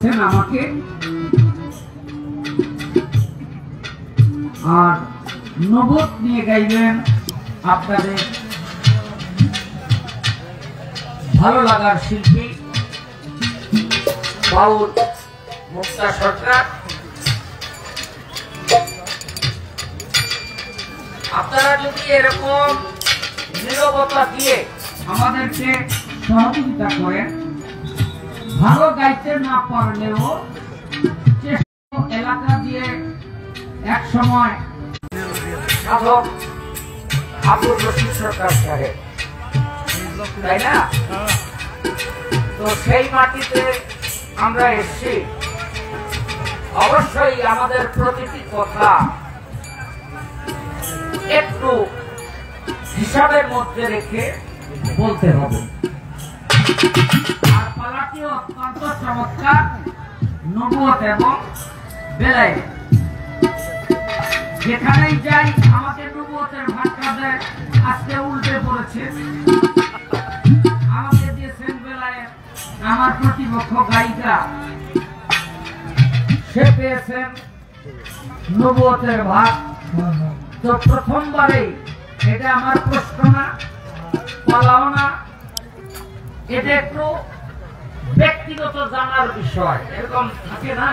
আমাকে আর নবত নিয়ে গাইবেন আপনাদের ভালো লাগার শিল্পী বাউল মুক্তা সরকার। আপনারা যদি এরকম নীরবতা দিয়ে আমাদেরকে সহযোগিতা করেন, ভালো গাইতে না পারলেও এলাকা দিয়ে এক সময় সাধক আব্দুর রশিদ সরকার সাহেব, তাই না? তো সেই মাটিতে আমরা এসেছি, অবশ্যই আমাদের প্রতিটি কথা একটু হিসাবের মধ্যে রেখে বলতে হবে। আর পালাটি অত্যন্ত চমৎকার, নবুয়ত এবং বেলায়েত। যেখানেই যাই আমাকে নবুয়তের ভাষা দেয়, আজকে উল্টে পড়েছে। আমাকে দিয়েছেন বেলায়েত, আমার প্রতিপক্ষ গায়িকা সে পেয়েছেন নবুয়তের ভাগ। তো প্রথমবারেই এটা আমার প্রশ্ন না, পালাও না, এটা একটু ব্যক্তিগত জানার বিষয়, এরকম থাকে না?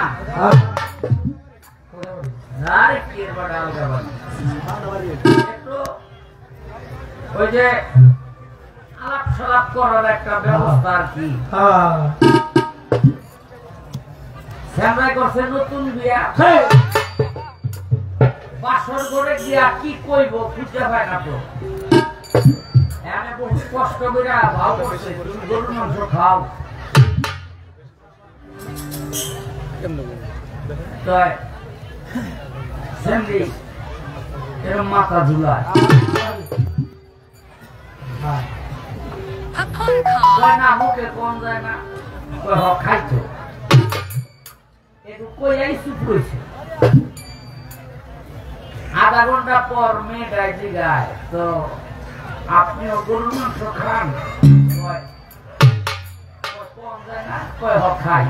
ওই যে আলাপ সালাপ করার একটা ব্যবস্থা আর কি। শ্যামরাই করছে নতুন বিয়া, বাসর করে গিয়া কি কইব খুঁজে পায় না। তো এখানে বহু কষ্ট করে ভাব করছে, তুমি গরুর মাংস খাও, এরকম মাথা ঝুলায় না, মুখে কম যায় না, খাইতো একটু কইয়াই চুপ রয়েছে। আধা ঘন্টা পর মেয়েটাই জিগায়, তো আপনিও গরুর মাংস খান? কম যায় না, কয় খাই।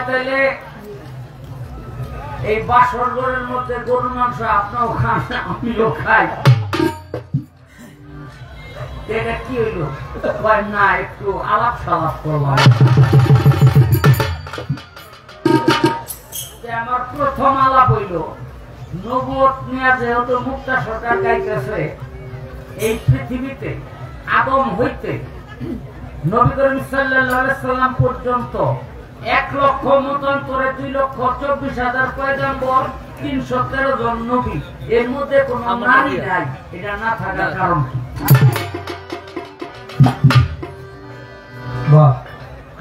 তাইলে এই বাসর ঘরের মধ্যে গরুর মাংস আপনিও খান, আমিও খাই, এটা কি হইল? না, একটু আলাপ সালাপ করলাম। আমার প্রথম আলাপ হইল নবুয়ত নিয়ে, যেহেতু মুক্তা সরকার গাইতেছে। এই পৃথিবীতে আদম হইতে নবী করিম সাল্লাল্লাহু আলাইহি সাল্লাম পর্যন্ত 1,00,000 মতান্তরে 2,24,000 পয়গম্বর, 313 জন নবী, এর মধ্যে কোন নারী নাই। এটা না থাকার কারণ কি?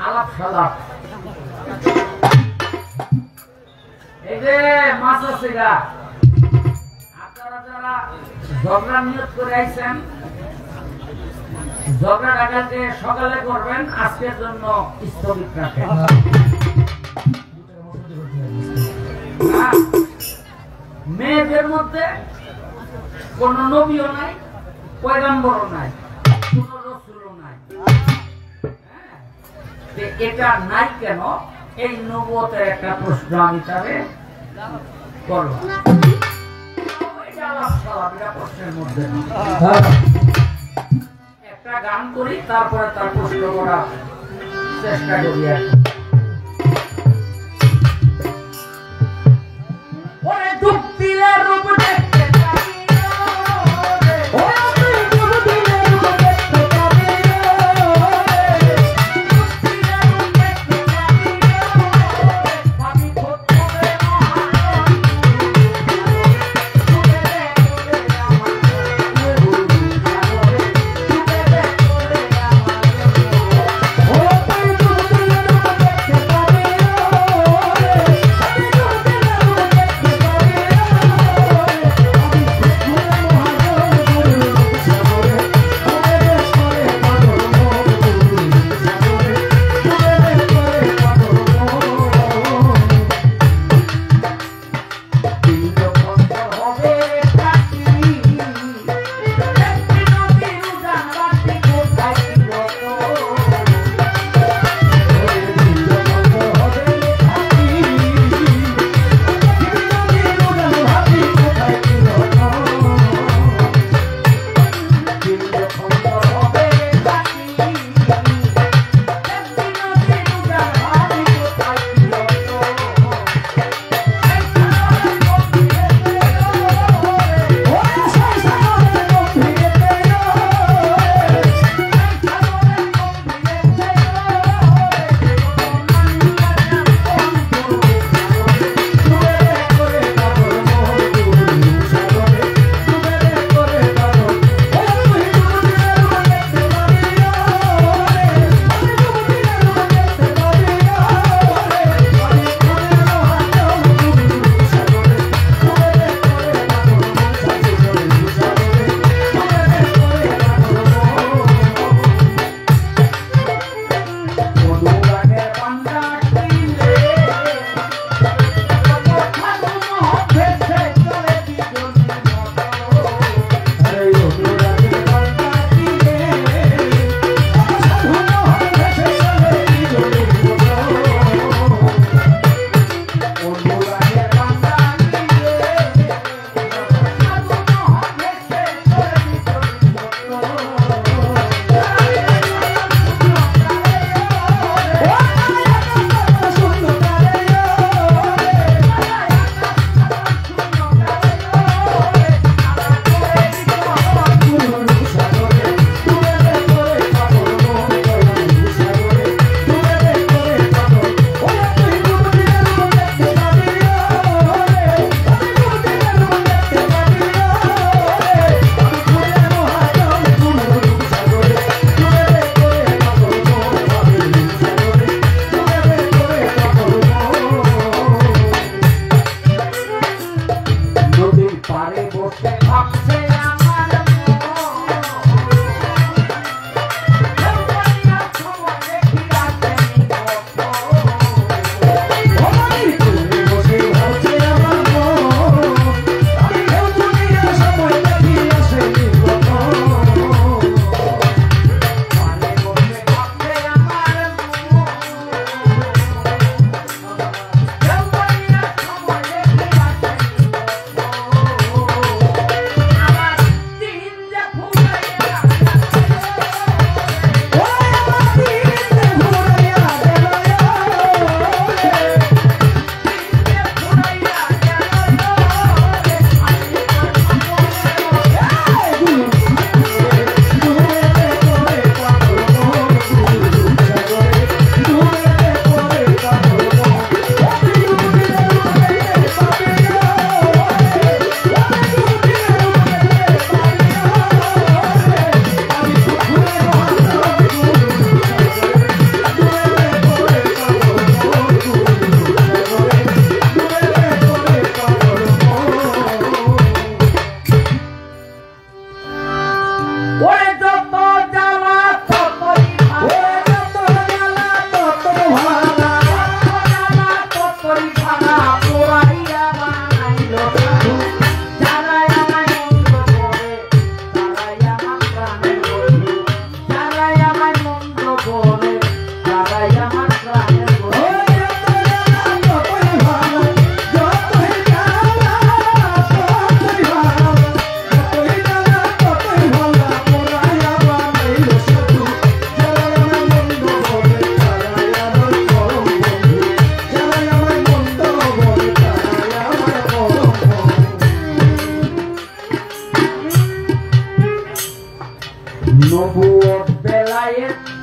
আলাপ সালাপ। এই যে মাছ আছে গা, আপনারা যারা ঝগড়া নিয়ত করে আইছেন, ঝগড়া ডাকাতে সকালে করবেন, আজকের জন্য স্থগিত রাখেন। মেয়েদের মধ্যে কোন নবীও নাই, পয়গম্বরও নাই, কোন রাসূলও নাই। এটা নাই কেন? এই নবুয়তের একটা প্রশ্ন আমি তারে করলাম। প্রশ্নের মধ্যে একটা গান করি, তারপরে তার প্রশ্ন করার চেষ্টা করি।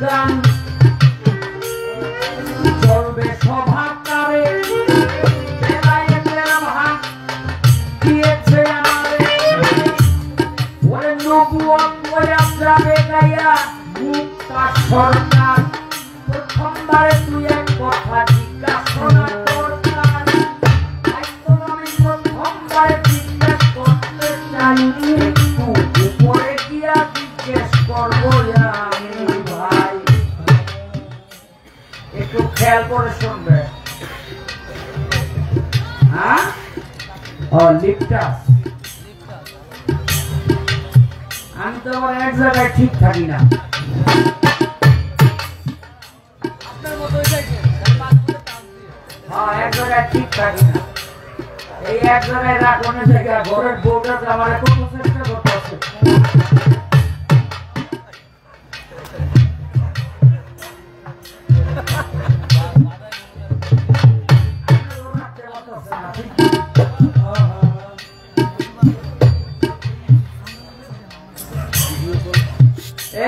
গান চলবে সভাকারে দিয়েছে আমারে ওরে নবুয়ত বয়া যাবে গাইয়া মুক্তা সরকার প্রথমবারে তুই এক কথা জিজ্ঞাসা করতাম আমি প্রথমবারে জিজ্ঞেস করতে চাই একটু উপরে গিয়া জিজ্ঞেস করবো আমি ভাই একটু খেয়াল করে শুনবে হ্যাঁ লিপটাস আমি তো আবার এক জায়গায় ঠিক থাকি না এক জায়গায় ঠিক থাকি না এই এক জায়গায় রাখনের জায়গায় ঘরের বউটাকে আমার এখন চেষ্টা করতে আছে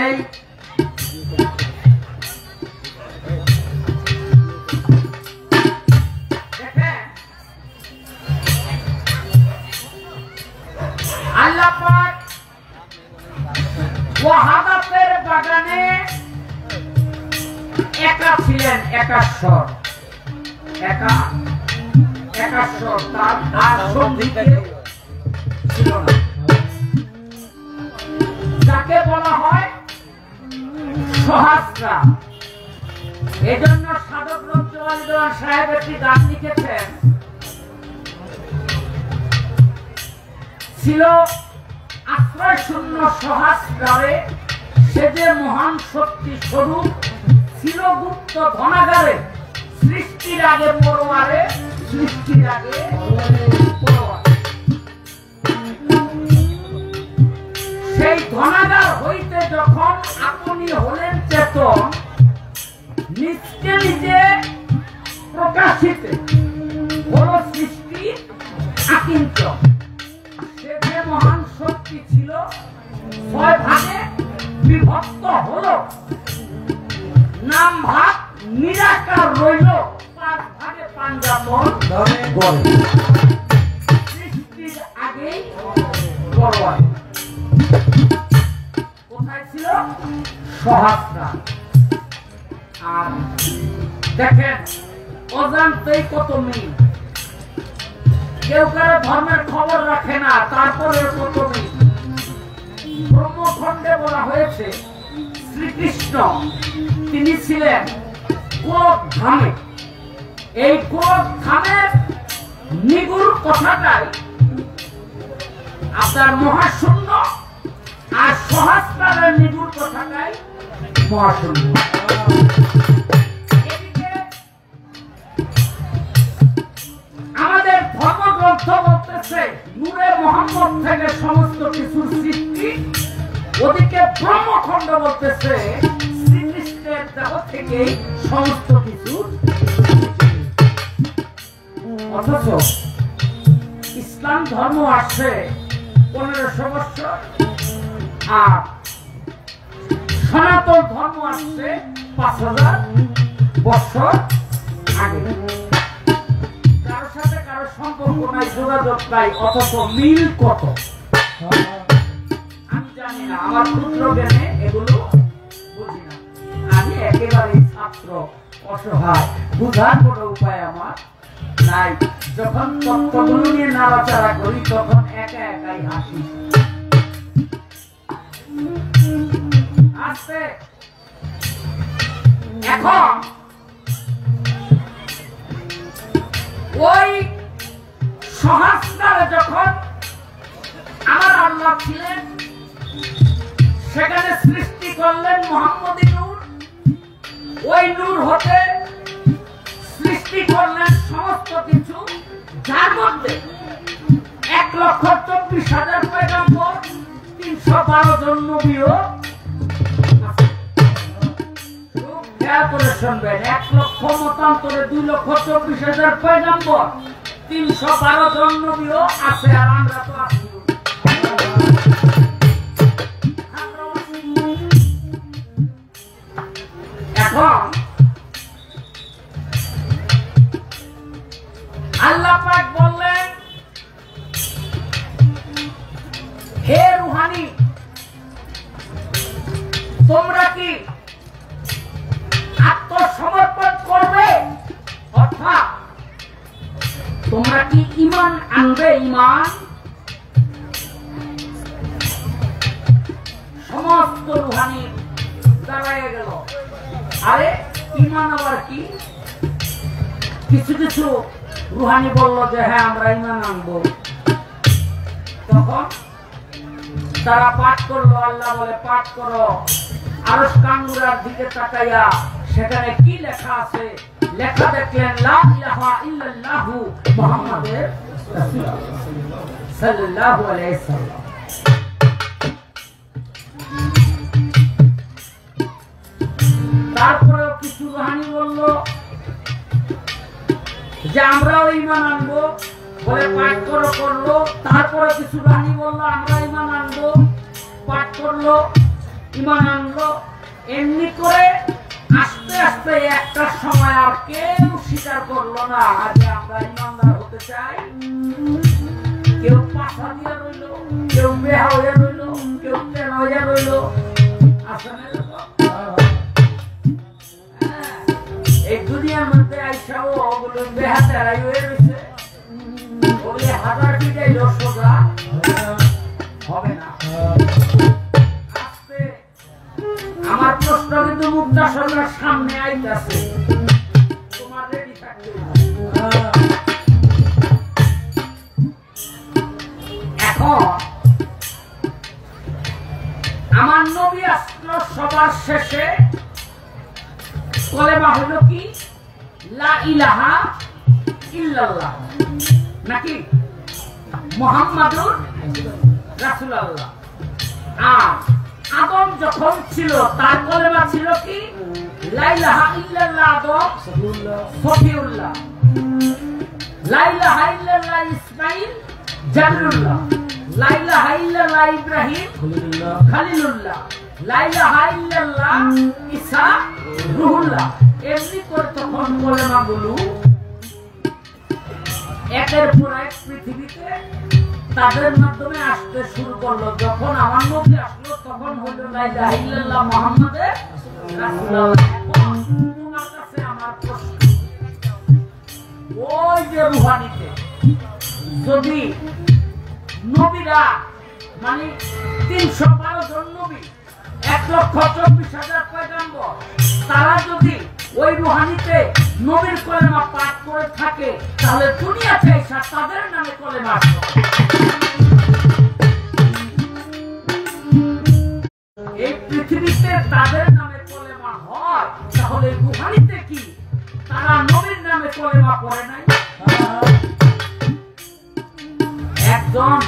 এই আল্লাহ পাক ওয়াহাদাতের বাগানে একা ছিলেন একাশ্বর তার আর সঙ্গীতে ছিল না যাকে বলা হয় সহস্রা এজন্য সাধক রঞ্জন সাহেব একটি গান লিখেছেন ছিল আশ্রয় শূন্য সহস্রারে সে যে মহান শক্তি স্বরূপ ছিল গুপ্ত ধনাগারে সৃষ্টির আগে পরোয়ারে সৃষ্টির আগে সেই ধনাগার হইতে যখন আপনি হলেন চেতন নিজকে নিজে প্রকাশিত হল সৃষ্টি আকিঞ্চন সে যে মহান শক্তি ছিল 6 ভাগে বিভক্ত হল নাম ভাগ নিরাকার রইল 5 ভাগে পাঞ্জাবন গড়ে সৃষ্টির আগেই পরোয়ারে কোথায় ছিল সহস্রা আর দেখেন অজান্তেই কত মিল কেউ কারো ধর্মের খবর রাখে না তারপরে কত মিল ব্রহ্মখণ্ডে বলা হয়েছে শ্রীকৃষ্ণ তিনি ছিলেন গোরখধামে এই গোরখধামের নিগুড় কথাটাই আপনার মহাশূন্য আর সহস্রারের নিগুড় কথাটাই মহাশূন্য আমাদের ধর্মগ্রন্থ বলতেছে নূরে মোহাম্মদ থেকে সমস্ত কিছুর সৃষ্টি ওদিকে ব্রহ্মখণ্ড বলতেছে শ্রীকৃষ্ণের দেহ থেকে সমস্ত কিছুর অথচ ইসলাম ধর্ম আসছে 1500 বছর আর সনাতন ধর্ম আসছে 5000 বছর আগে কারোর সাথে কারো সম্পর্ক নাই যোগাযোগ নাই অথচ মিল কত আমি জানি না আমার ক্ষুদ্র জ্ঞানে এগুলো বুঝি না আমি একেবারে ছাত্র অসহায় বুঝার কোনো উপায় আমার নাই যখন তত্ত্বগুলো নিয়ে নাড়াচাড়া করি তখন একা একাই হাসি আসছে এখন ওই সহস্রারে যখন আমার আল্লাহ ছিলেন সেখানে সৃষ্টি করলেন মোহাম্মদী নূর ওই নূর হতে সৃষ্টি করলেন সমস্ত কিছু যার মধ্যে 1,24,000 পয়গম্বর 312 জন নবীও খেয়াল করে শুনবেন 1 লক্ষ মতান্তরে 2,24,000 পয়গম্বর 312 জন নবীও আছে আর আমরা তো আছি এখন আল্লাহ পাক বললেন, হে রুহানি, তোমরা কি আত্মসমর্পণ করবে? অর্থাৎ তোমরা কি ঈমান আনবে? ঈমান। সমস্ত রুহানি দাঁড়ায় গেল। আরে ঈমান আবার কি? কিছু কিছু রুহানি বলল যে হ্যাঁ আমরা ঈমান আনবো। তখন তারা পাঠ করলো, আল্লাহ বলে পাঠ করো। আরশ কাঙ্গুরার দিকে তাকাইয়া সেখানে কি লেখা আছে? লেখা দেখলেন লা ইলাহা ইল্লাল্লাহু মুহাম্মাদুর রাসূলুল্লাহ সাল্লাল্লাহু আলাইহি ওয়াসাল্লাম। তারপরে কিছু রুহানি বলল যে আমরাও ঈমান আনবো, বলে পাঠ করলো। তারপরে কিছু রুহানি বলল আমরা ঈমান আনবো, পাঠ করলো, ঈমান আনলো। এমনি করে আস্তে আস্তে একটা সময় আর কেউ স্বীকার করলো না যে আমরা ঈমানদার হতে চাই। কেউ পাশা দিয়ে রইল, কেউ বেহা হয়ে রইল, কেউ তেল হয়ে রইল। আসলে এই দুনিয়ার মধ্যে আইসাও ওগুলো বেহা তেরাই হয়ে রয়েছে। ওগুলি হাজার পিটাই সোজা হবে না। আমার প্রশ্ন কিন্তু মুক্তা সরকার সামনে আইতাছে, তোমার রেডি থাকতে হবে। এখন আমার নবী আসলো সবার শেষে, কলেমা হলো কি? লা ইলাহা ইল্লাল্লাহ, নাকি মুহাম্মাদুর রাসূলুল্লাহ। আর আদম যখন ছিল তার কলেমা ছিল কি? লা ইলাহা ইল্লাল্লাহ আদম সফিউল্লাহ, লা ইলাহা ইল্লাল্লাহ ইসমাঈল জালিলুল্লাহ, লা ইলাহা ইল্লাল্লাহ ইব্রাহিম খলিলুল্লাহ, লা ইলাহা ইল্লাল্লাহ ঈসা রূহুল্লাহ। এমনি করে তখন কলেমাগুলো একের পর এক পৃথিবীতে তাদের মাধ্যমে আসতে শুরু করলো। যখন আমার নবী আসলো তখন হলো লা ইলাহা ইল্লাল্লাহ মুহাম্মাদুর রাসূলুল্লাহ। এখন তোমার কাছে আমার প্রশ্ন, ওই যে রুহানিতে যদি নবীরা মানে 312 জন নবী, 1,24,000 পয়গম্বর, তারা যদি ওই রুহানিতে নবীর কলেমা পাঠ করে থাকে তাহলে দুনিয়াতে এসে তাদের নামে কলেমা আসবে। এই পৃথিবীতে তাদের নামে কলেমা হয়, তাহলে রুহানিতে কি তারা নবীর নামে কলেমা পড়ে নাই? একজন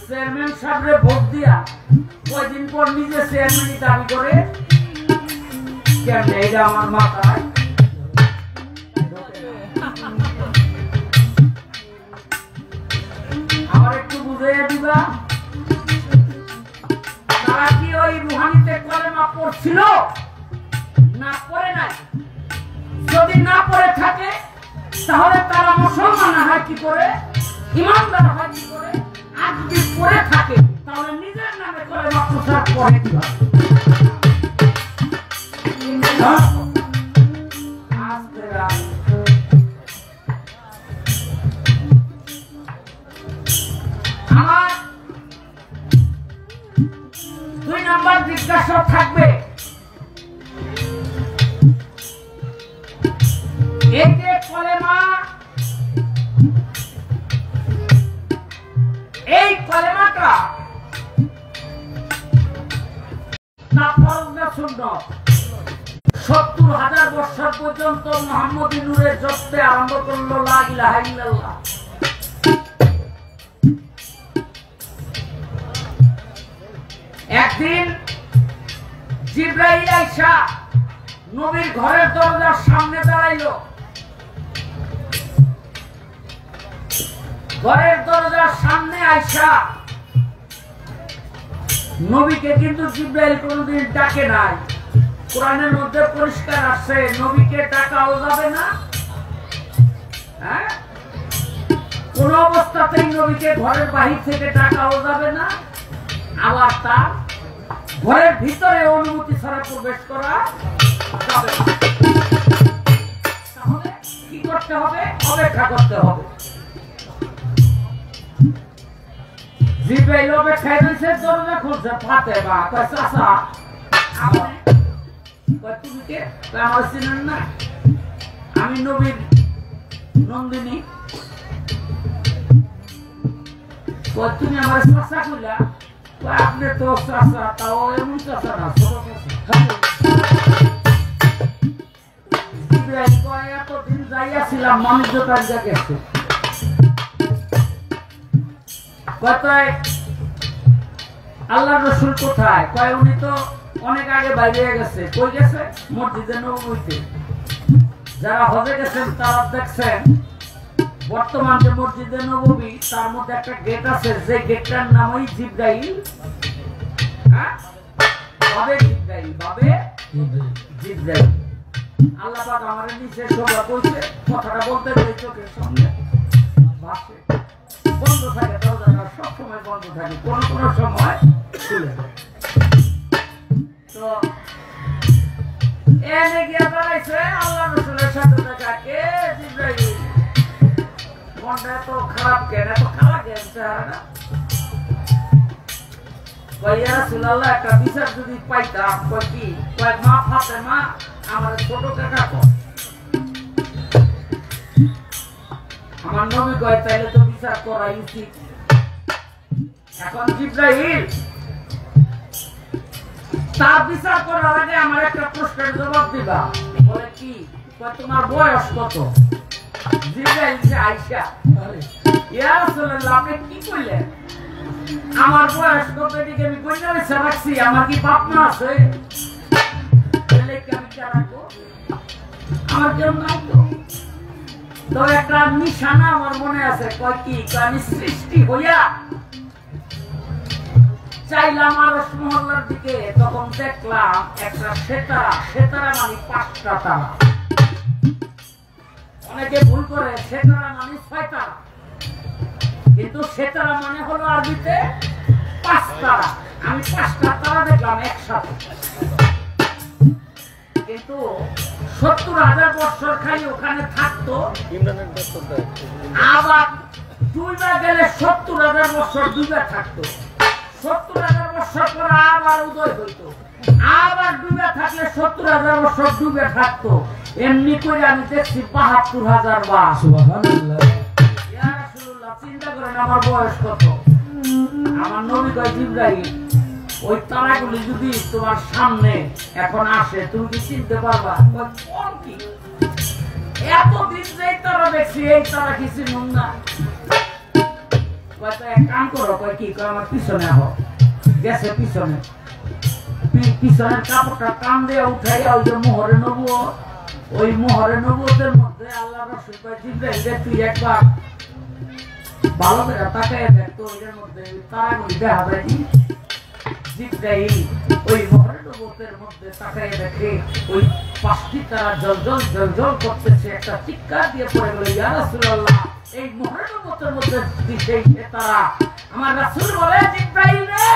চেয়ারম্যান সাহেবরে ভোট দিয়া কয়দিন পর নিজে চেয়ারম্যানই দাবি করে, কেন এটা আমার মাথায় আমার একটু বুঝাইয়া দিবা। তারা কি ওই রুহানিতে কলেমা পড়ছিল না পড়ে নাই? যদি না পড়ে থাকে তাহলে তারা মুসলমান হয় কি করে, ঈমানদার হয় কি করে? আর যদি পড়ে থাকে তাহলে নিজের নামে কলেমা প্রচার করে কিভাবে? আমার 2 নাম্বার জিজ্ঞাসা থাকবে, এই যে কলেমা, এই কলেমাটা না ফরজ না সুন্নাত? 70,000 বছর পর্যন্ত মুহাম্মদী নূরে জপতে আরম্ভ করলো লা ইলাহা ইল্লাল্লাহ। একদিন জিবরাইল আইসা নবীর ঘরের দরজার সামনে দাঁড়াইলো। ঘরের দরজার সামনে আইসা নবীকে কিন্তু জিবরাইল কোনদিন ডাকে নাই, কোরআনের মধ্যে পরিষ্কার আসছে নবীকে ডাকাও যাবে না, হ্যাঁ, কোন অবস্থাতেই নবীকে ঘরের বাহির থেকে ডাকাও যাবে না, আবার তার ঘরের ভিতরে অনুমতি ছাড়া প্রবেশ করা যাবে না। তাহলে কি করতে হবে? অপেক্ষা করতে হবে। জিব্রাইল অপেক্ষায় রয়েছে, দরজা খুলছে ফাতেমা কয় চাচা তুমি কে? আমার চিনেন না, আমি নবীর নন্দিনী। তুমি আমার চাচা কইলা? আপনি তো চাচা, তাও এমন চাচা না, ছোট চাচা। জিব্রাইল কয় এতদিন যাইয়াছিলাম মানুষ কাজে গেছে, কয় আল্লাহ রসুল কোথায়? কয় উনি তো অনেক আগে বাইরে গেছে। কই গেছে? মসজিদে নববীতে। যারা হজে গেছেন তারা দেখছেন বর্তমান যে মসজিদে নববী তার মধ্যে একটা গেট আছে, যে গেটটার নামই জিব্রাইল। হ্যাঁ, বাবে জিব্রাইল, বাবে জিব্রাইল। আল্লাহ পাক আমারে নিচে সবা কইছে, কথাটা বলতে গেলে চোখের সামনে ভাসে। বন্ধ থাকে দরজাটা, সব সময় বন্ধ থাকে, কোন কোন সময় খুলে যায়। তো এনে গিয়ে দাঁড়াইছে আল্লাহ রসুলের সাথে দেখা। কে? জিব্রাইল। মনটা এত খারাপ কেন? এত খারাপ কেন চেহারাটা? ইয়া রাসূলুল্লাহ, একটা বিচার যদি পাইতাম। কয় কি? কয় মা ফাতেমা আমার ছোট কাকা কয়। আমার নবী কয় তাইলে তো বিচার করাই উচিত। এখন জিব্রাইল তার বিচার করার আগে আমার একটা প্রশ্নের জবাব দিবা। বলে কি? কয় তোমার বয়স কত? জিব্রাইল যে আয়েশা। ইয়া রাসূলুল্লাহ, আপনি কি কইলেন? আমার বয়স কত এদিকে আমি কইনা রাখছি? আমার কি বাপ মা আছে? তাহলে কি আমি কি রাখবো? আমার কেউ নাই তো। তো একটা নিশানা আমার মনে আছে। কয় কি? আমি সৃষ্টি হইয়া চাইলাম আরশ মহল্লার দিকে, তখন দেখলাম একটা সেতারা। সেতারা মানে 5টা তারা। অনেকে ভুল করে, সেতারা মানে 6 তারা, কিন্তু সেতারা মানে হলো আরবিতে 5 তারা। আমি 5টা তারা দেখলাম একসাথে। কিন্তু 70,000 বছর খালি ওখানে থাকতো, আবার দুইবার গেলে 70,000 বছর দুইবার থাকতো। 70,000 বছর পরে আবার উদয় হইতো, আবার ডুবে থাকলে 70,000 বছর ডুবে থাকতো। এমনি করে আমি দেখছি 72,000 বার। সুবহানাল্লাহ। ইয়া রাসূলুল্লাহ, চিন্তা করেন আমার বয়স কত। আমার নবী কয় জিব্রাইল, ওই তারাগুলি যদি তোমার সামনে এখন আসে তুমি কি চিনতে পারবা? কোন কি? এতদিন যে তারা দেখছি এই তারা কি চিনুন না? এক কাম করো। কয় কি? আমার পিছনে আহ। গেছে পিছনে, পিছনের কাপড়টা টান দিয়ে উঠাইয়া ওই যে মোহরে নবুয়ত, ওই মোহরে নবুয়তের মধ্যে আল্লাহ রাসূল কয় জিব্রাইল রে তুই একবার ভালো করে তাকায় দেখ তো এর মধ্যে তারাগুলি দেখা যায় কি? জিব্রাইল ওই মোহরে নবুয়তের মধ্যে তাকায় দেখে ওই 5টি তারা জ্বলজ্বল জ্বলজ্বল করতেছে। একটা চিৎকার দিয়ে পড়ে গেল, ইয়া রাসূলুল্লাহ, এই মোহরে নবুয়তের মধ্যে সেই তারা। আমার রাসূল বলে জিব্রাইল রে,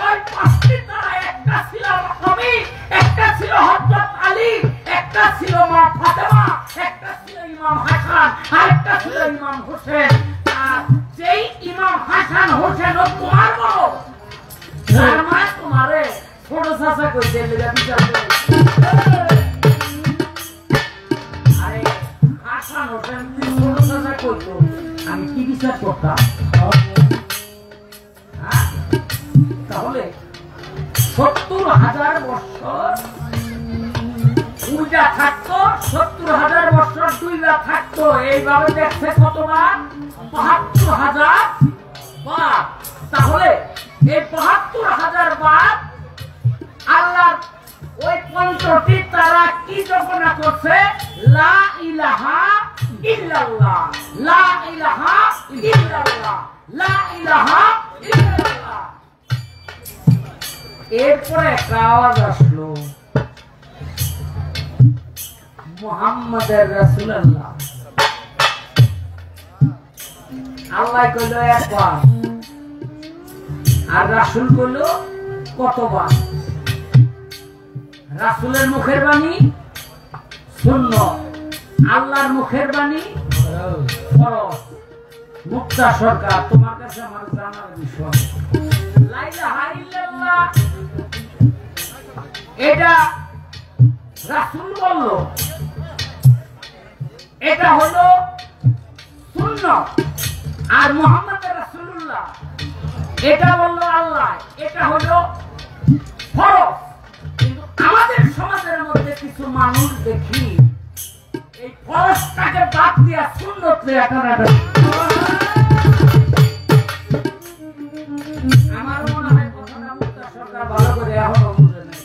ওই 5টি তারা একটা ছিল নবী, একটা ছিল হযরত আলী, একটা ছিল মা ফাতেমা, একটা ছিল ইমাম হাসান, আর একটা ছিল ইমাম হোসেন। আর যেই ইমাম হাসান হোসেন ও তোমার বড়, তার মা তোমারে ছোট চাচা কইতে লাগা বিচার করে। আরে হাসান হোসেন ছোট চাচা কইতো, আমি কি বিচার করতাম? তাহলে 70,000 বছর উইটা থাকতো, 70,000 বছর দুইটা থাকতো। এইভাবে দেখছে কতবার? 72,000 বার। তাহলে এই 72,000 বার আল্লাহ ওই 5টি তারা কি ঘোষণা করছে? লা ইলাহা ইল্লাল্লাহ, লা ইলাহা ইল্লাল্লাহ, লা ইলাহা ইল্লাল্লাহ। এরপরে একটা আওয়াজ আসলো, মুহাম্মাদের রাসূলুল্লাহ। আল্লাহ কইল একবার আর রাসূল কইল কতবার। রাসূলের মুখের বাণী সুন্নাত, আল্লাহর মুখের বাণী ফরজ। মুক্তা সরকার, তোমার কাছে আমার জানার বিষয়, লা ইলাহা ইল্লাল্লাহ এটা রাসূল বলল, এটা হলো সুন্নাত। আর মুহাম্মদ রাসূলুল্লাহ এটা বলল আল্লাহ, এটা হলো ফরজ। কিন্তু আমাদের সমাজের মধ্যে কিছু মানুষ দেখি এই ফরজটাকে বাদ দিয়া সুন্নাত নিয়ে টানাটানি। আমার মনে হয় কথাটা মুক্তা সরকার ভালো করে এখনো বুঝে নাই।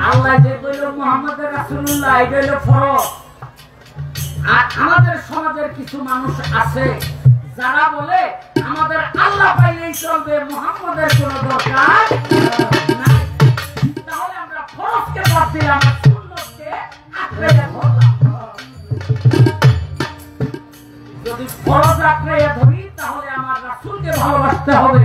আল্লাহ যে কইল মুহাম্মদ রাসূলুল্লাহ এটা হলো ফরজ, আর আমাদের সমাজের কিছু মানুষ আছে যারা বলে আমাদের আল্লাহ পাইলেই চলবে, মুহাম্মদের কোনো দরকার নাই। তাহলে আমরা ফরজকে বাদ দিলাম, সুন্নাতকে আঁকড়ে ধরলাম। যদি ফরজ আঁকড়ে ধরি তাহলে আমার রাসূলকে ভালোবাসতে হবে,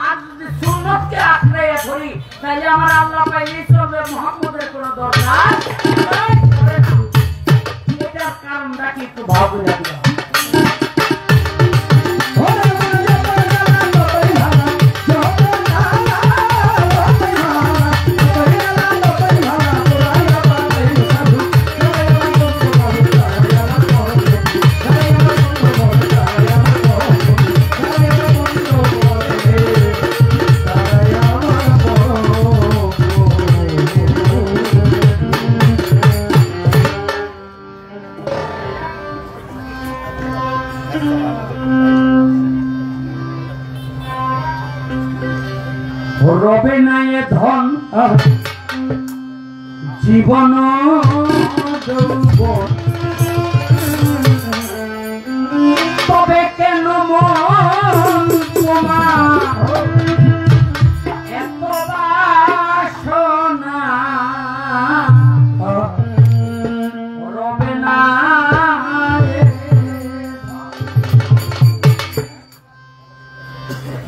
আর যদি সুন্নাতকে আঁকড়ে ধরি তাহলে আমার আল্লাহ পাইলেই চলবে, মুহাম্মদের কোনো দরকার নাই। এটার কারণটা কি একটু ভাবুন। রবে নাই ধন জীবন যৌবন, তবে কেন মন তোমার এত বাসনা। রবে না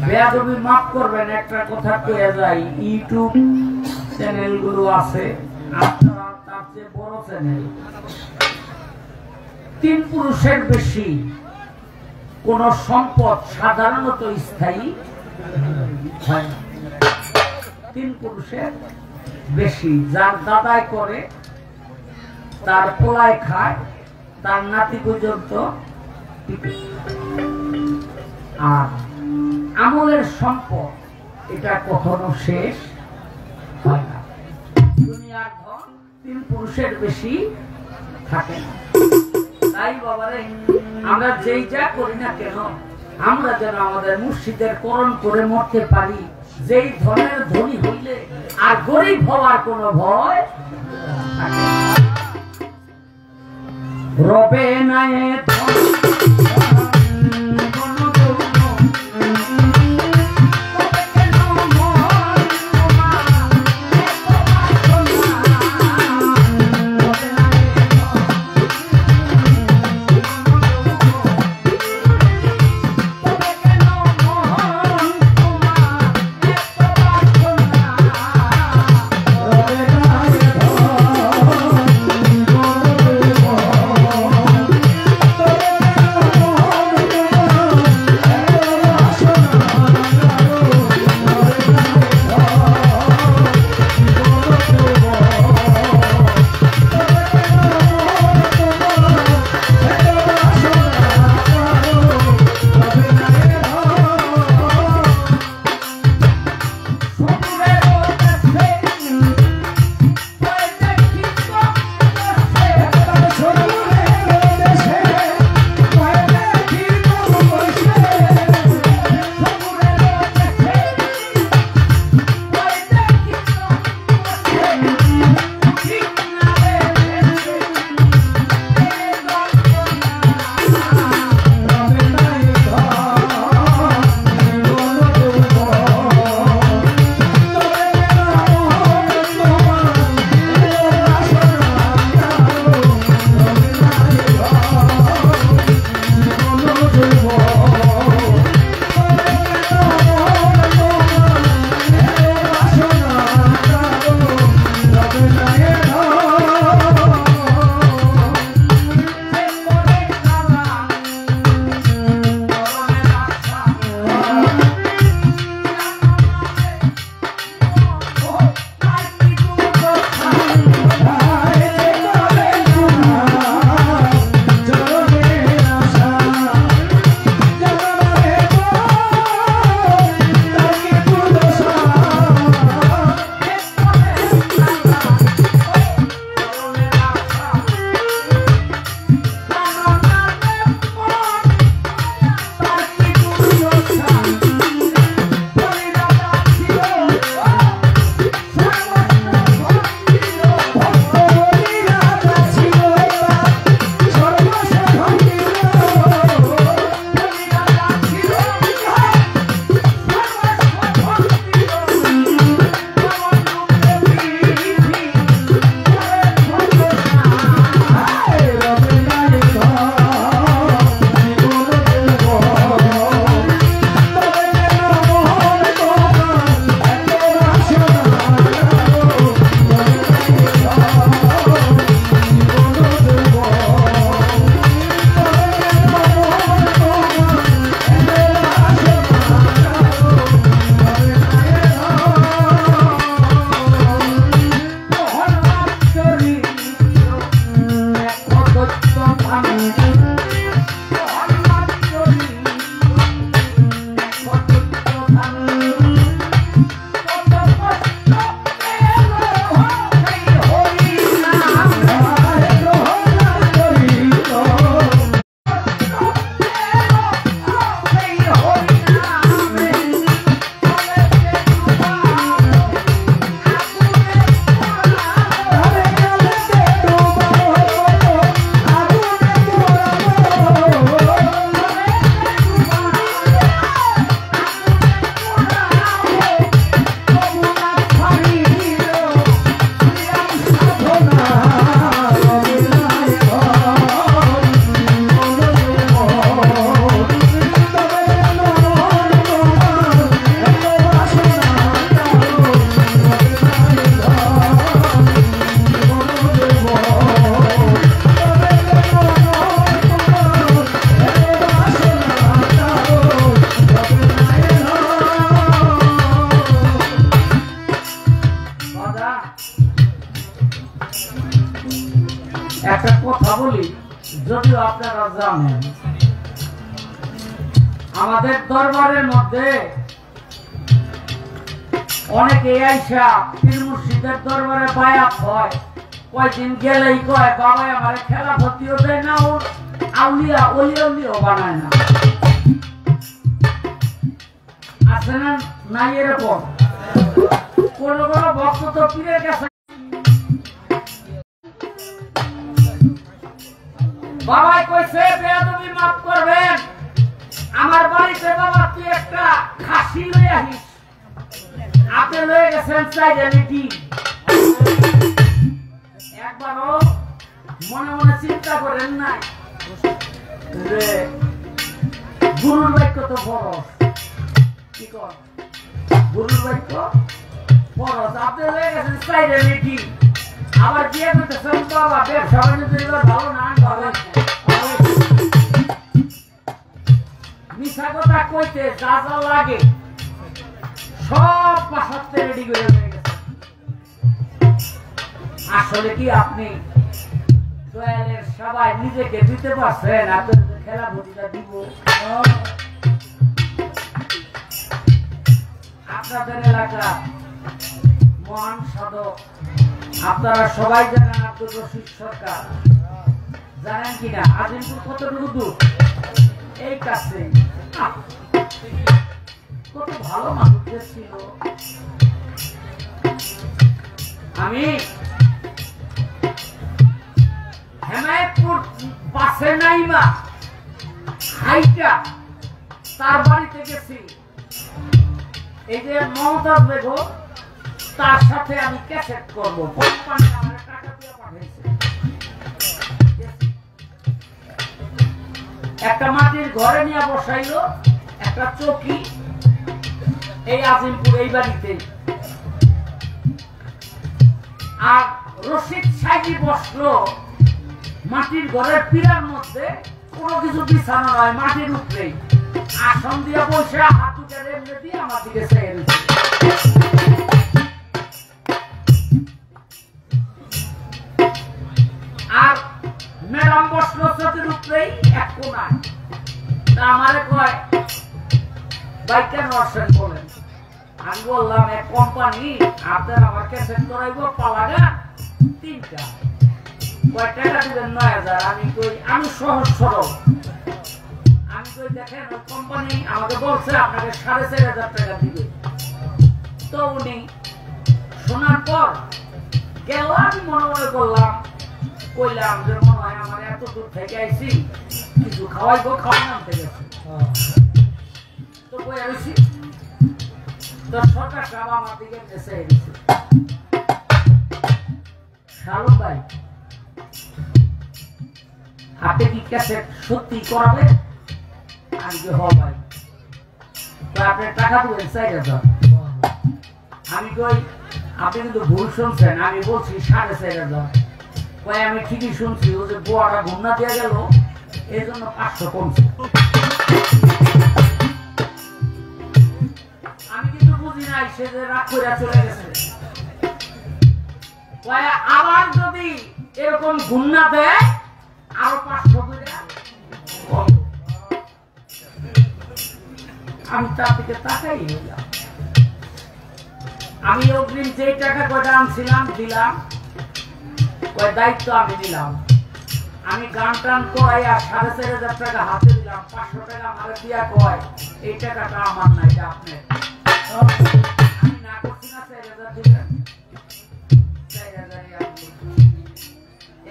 বেয়াদবি মাফ করবেন, একটা কথা কয়ে যাই, ইউটিউব চ্যানেল গুলো আছে আপনারা তার চেয়ে বড় চ্যানেল, 3 পুরুষের বেশি কোন সম্পদ সাধারণত স্থায়ী হয় না। 3 পুরুষের বেশি, যার দাদাই করে, তার পোলায় খায়, তার নাতি পর্যন্ত। আর আমলের সম্পদ এটা কখনো শেষ হয় না। দুনিয়ার ধন 3 পুরুষের বেশি থাকে না। তাই বাবারে আমরা যেই যা করি না কেন, আমরা যেন আমাদের মুর্শিদের করণ করে মরতে পারি। যেই ধনের ধনী হইলে আর গরিব হওয়ার কোনো ভয় থাকে না। রবে নাই ধন বাজার একটা কথা বলি, যদিও আপনারা জানেন আমাদের দরবারের মধ্যে অনেকে আইসা পীর মুর্শিদের দরবারে বায়াত হয়, কয়দিন গেলেই কয় বাবা আমার খেলা ভর্তিও দেয় না, ও আউলিয়া অলিও বানায় না। আছে না নাই এরকম? কোন কোন ভক্ত তো পীরের কাছে বাবাই কইছে বেয়াদবি মাফ করবেন, আমার বাড়িতে বাবা তুই একটা খাসি লয়ে আসিস, আপনি লয়ে গেছেন চাইলেটি। একবারও মনে মনে চিন্তা করেন নাই যে গুরুর বাক্য তো ফরজ, কি কর গুরুর বাক্য ফরজ, আপনি লয়ে গেছেন চাইলেটি, আবার বিয়ে করতেছেন বাবা ব্যবসা বাণিজ্য ভালো না ভালো। মিশা কথা কইতে যা যা লাগে সব পাশাতে রেডি করে হয়ে গেছে। আসলে কি আপনি দয়ালের সবাই নিজেকে দিতে পারছেন? আপনাদের খেলা ভূমিকা দিব আপনাদের এলাকা মহান সাধক আপনারা সবাই জানেন আব্দুর রশিদ সরকার, জানেন কিনা? আজিমপুর কতটুকু দূর? এই কাছে কত ভালো মানুষ ছিল। আমি হেমায়তপুর পাশে নাইমা হাইটা তার বাড়িতে গেছি, এই যে মমতাজ বেগম তার সাথে আমি ক্যাসেট করবো, কোম্পানি আমার টাকা দিয়ে পাঠাইছে। একটা মাটির ঘরে নিয়ে বসাইলো, একটা চৌকি এই আজিমপুর এই বাড়িতে, আর রশিদ সাহেবী বসলো মাটির ঘরের পীড়ার মধ্যে, কোনো কিছু বিছানো নয়, মাটির উপরেই আসন দিয়ে বসে হাত উঠে এমনি দিয়ে আমার দিকে চেয়ে রয়েছে। আর ম্যাডাম বসলো চোখের উপরেই এক কোনায়, আমারে কয় ভাই কেন আসেন বলেন? আমি বললাম এক কোম্পানি আপনার আমার ক্যাসেট করাইবো পালাগা 3টা, কয় টাকা দিবেন? 9000। আমি কই আমি সহজ সরল, আমি কই দেখেন ওই কোম্পানি আমাকে বলছে আপনাকে 4500 টাকা দিবে। তো উনি শোনার পর গেল, আমি মনে মনে করলাম, কইলাম যে মনে হয় আমার এত দূর থেকে আইছি, কিছু খাওয়াইবো, খাওয়ানো আনতে গেছে। তো কই আইছি তো সরকার সাহেব আমার দিকে এসে গেছে, শালু ভাই আপনি কি ক্যাসেট সত্যি করাবে? আমি কি হ ভাই, তো আপনি টাকা দিবেন 4000। আমি কই আপনি কিন্তু ভুল শুনছেন, আমি বলছি 4500। কই আমি ঠিকই শুনছি, ও যে বোয়াটা ঘুমনা দিয়ে গেল এই জন্য 500 কমছে। আমি কিন্তু বুঝি নাই সে যে রাগ করে চলে গেছে। আবার যদি এরকম ঘুমনা দেয় আরো 500 করে, আমি তার দিকে তাকাই হইলাম। আমি অগ্রিম যে টাকা কয়টা আনছিলাম দিলাম, ওই দায়িত্ব আমি নিলাম। আমি গান টান করাইয়া 4500 টাকা হাতে দিলাম, 500 টাকা আমার দিয়া কয় এই টাকাটা আমার নাই, এটা আপনার। আমি না করছি না 4000 দিলেন, 4000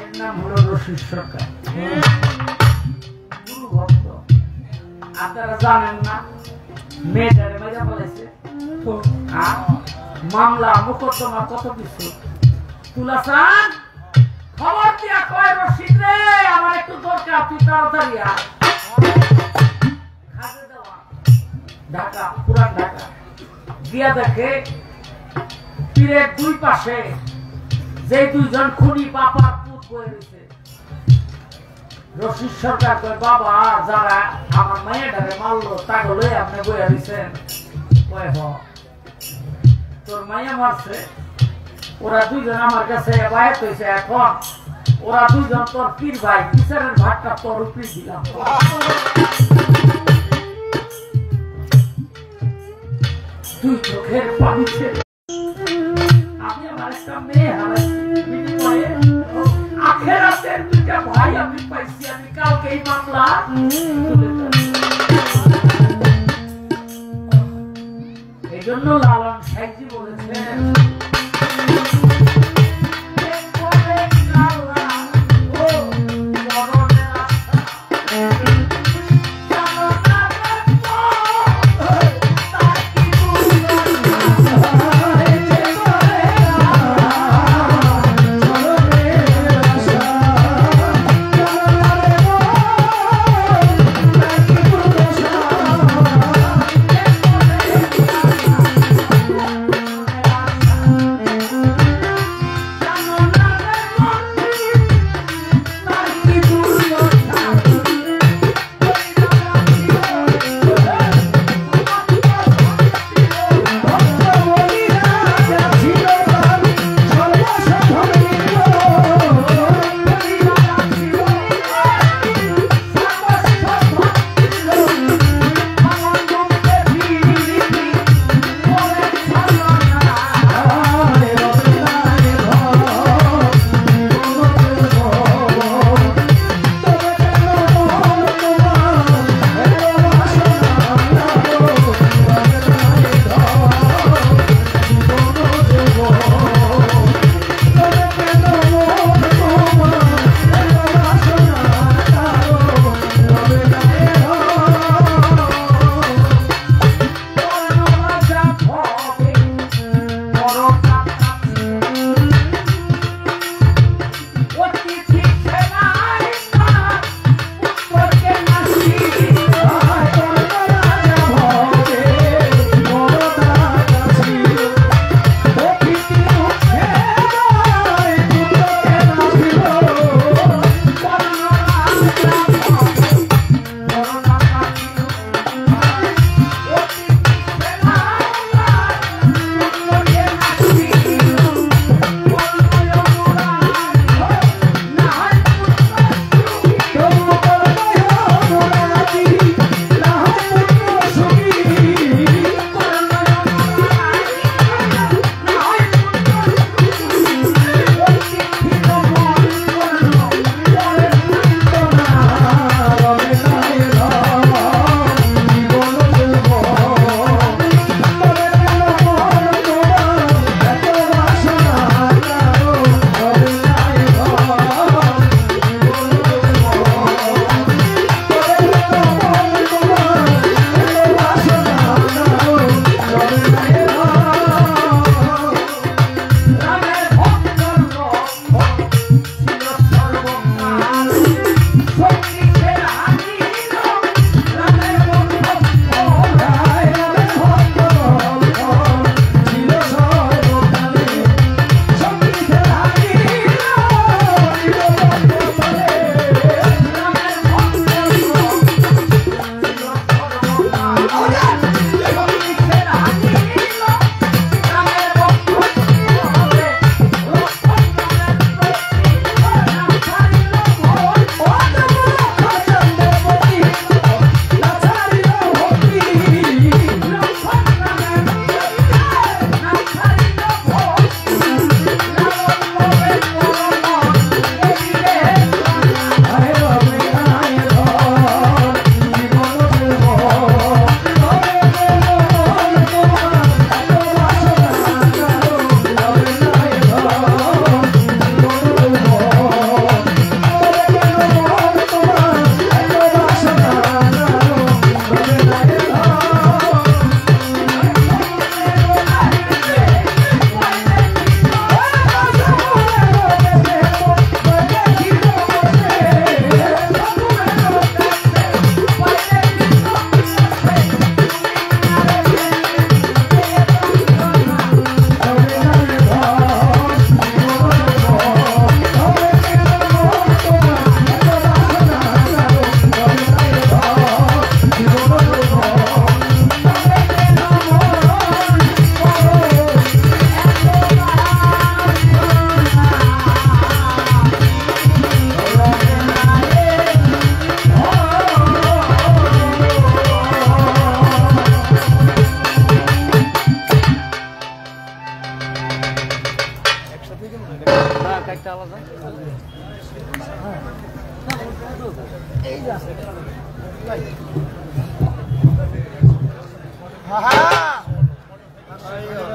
এর নাম হলো রশিদ সরকার, গুরু ভক্ত। আপনারা জানেন না মেয়েটারে মেজা বলেছে মামলা মোকদ্দমা কত কিছু তুলাসান, খবর দিয়া কয় রশিদ রে আমার একটু দরকার, তুই তাড়াতাড়ি আয়। ঢাকা, পুরান ঢাকা দিয়া দেখে পীরের দুই পাশে যে দুইজন খুনি পাপার পুত বয়ে রয়েছে। রশিদ সরকার কয় বাবা যারা আমার মেয়েটারে মারলো তাগুলোই আপনি বয়ে রয়েছেন? কয় হ, তোর মাইয়া মারছে, ওরা দুইজন আমার কাছে বায়াত হয়েছে, এখন ওরা দুইজন তোর পীর ভাই, বিচারের ভাতটা তোর উপরে দিলাম। তুই চোখের পানি ছেড়ে আমি আমার একটা মেয়ে হারাইছি, বিনিময়ে আখেরাতের দুইটা ভাই আমি পাইছি। আমি কালকে এই মামলা তুলে ধরছি। এই জন্য লালন সাহেবজি বলেছেন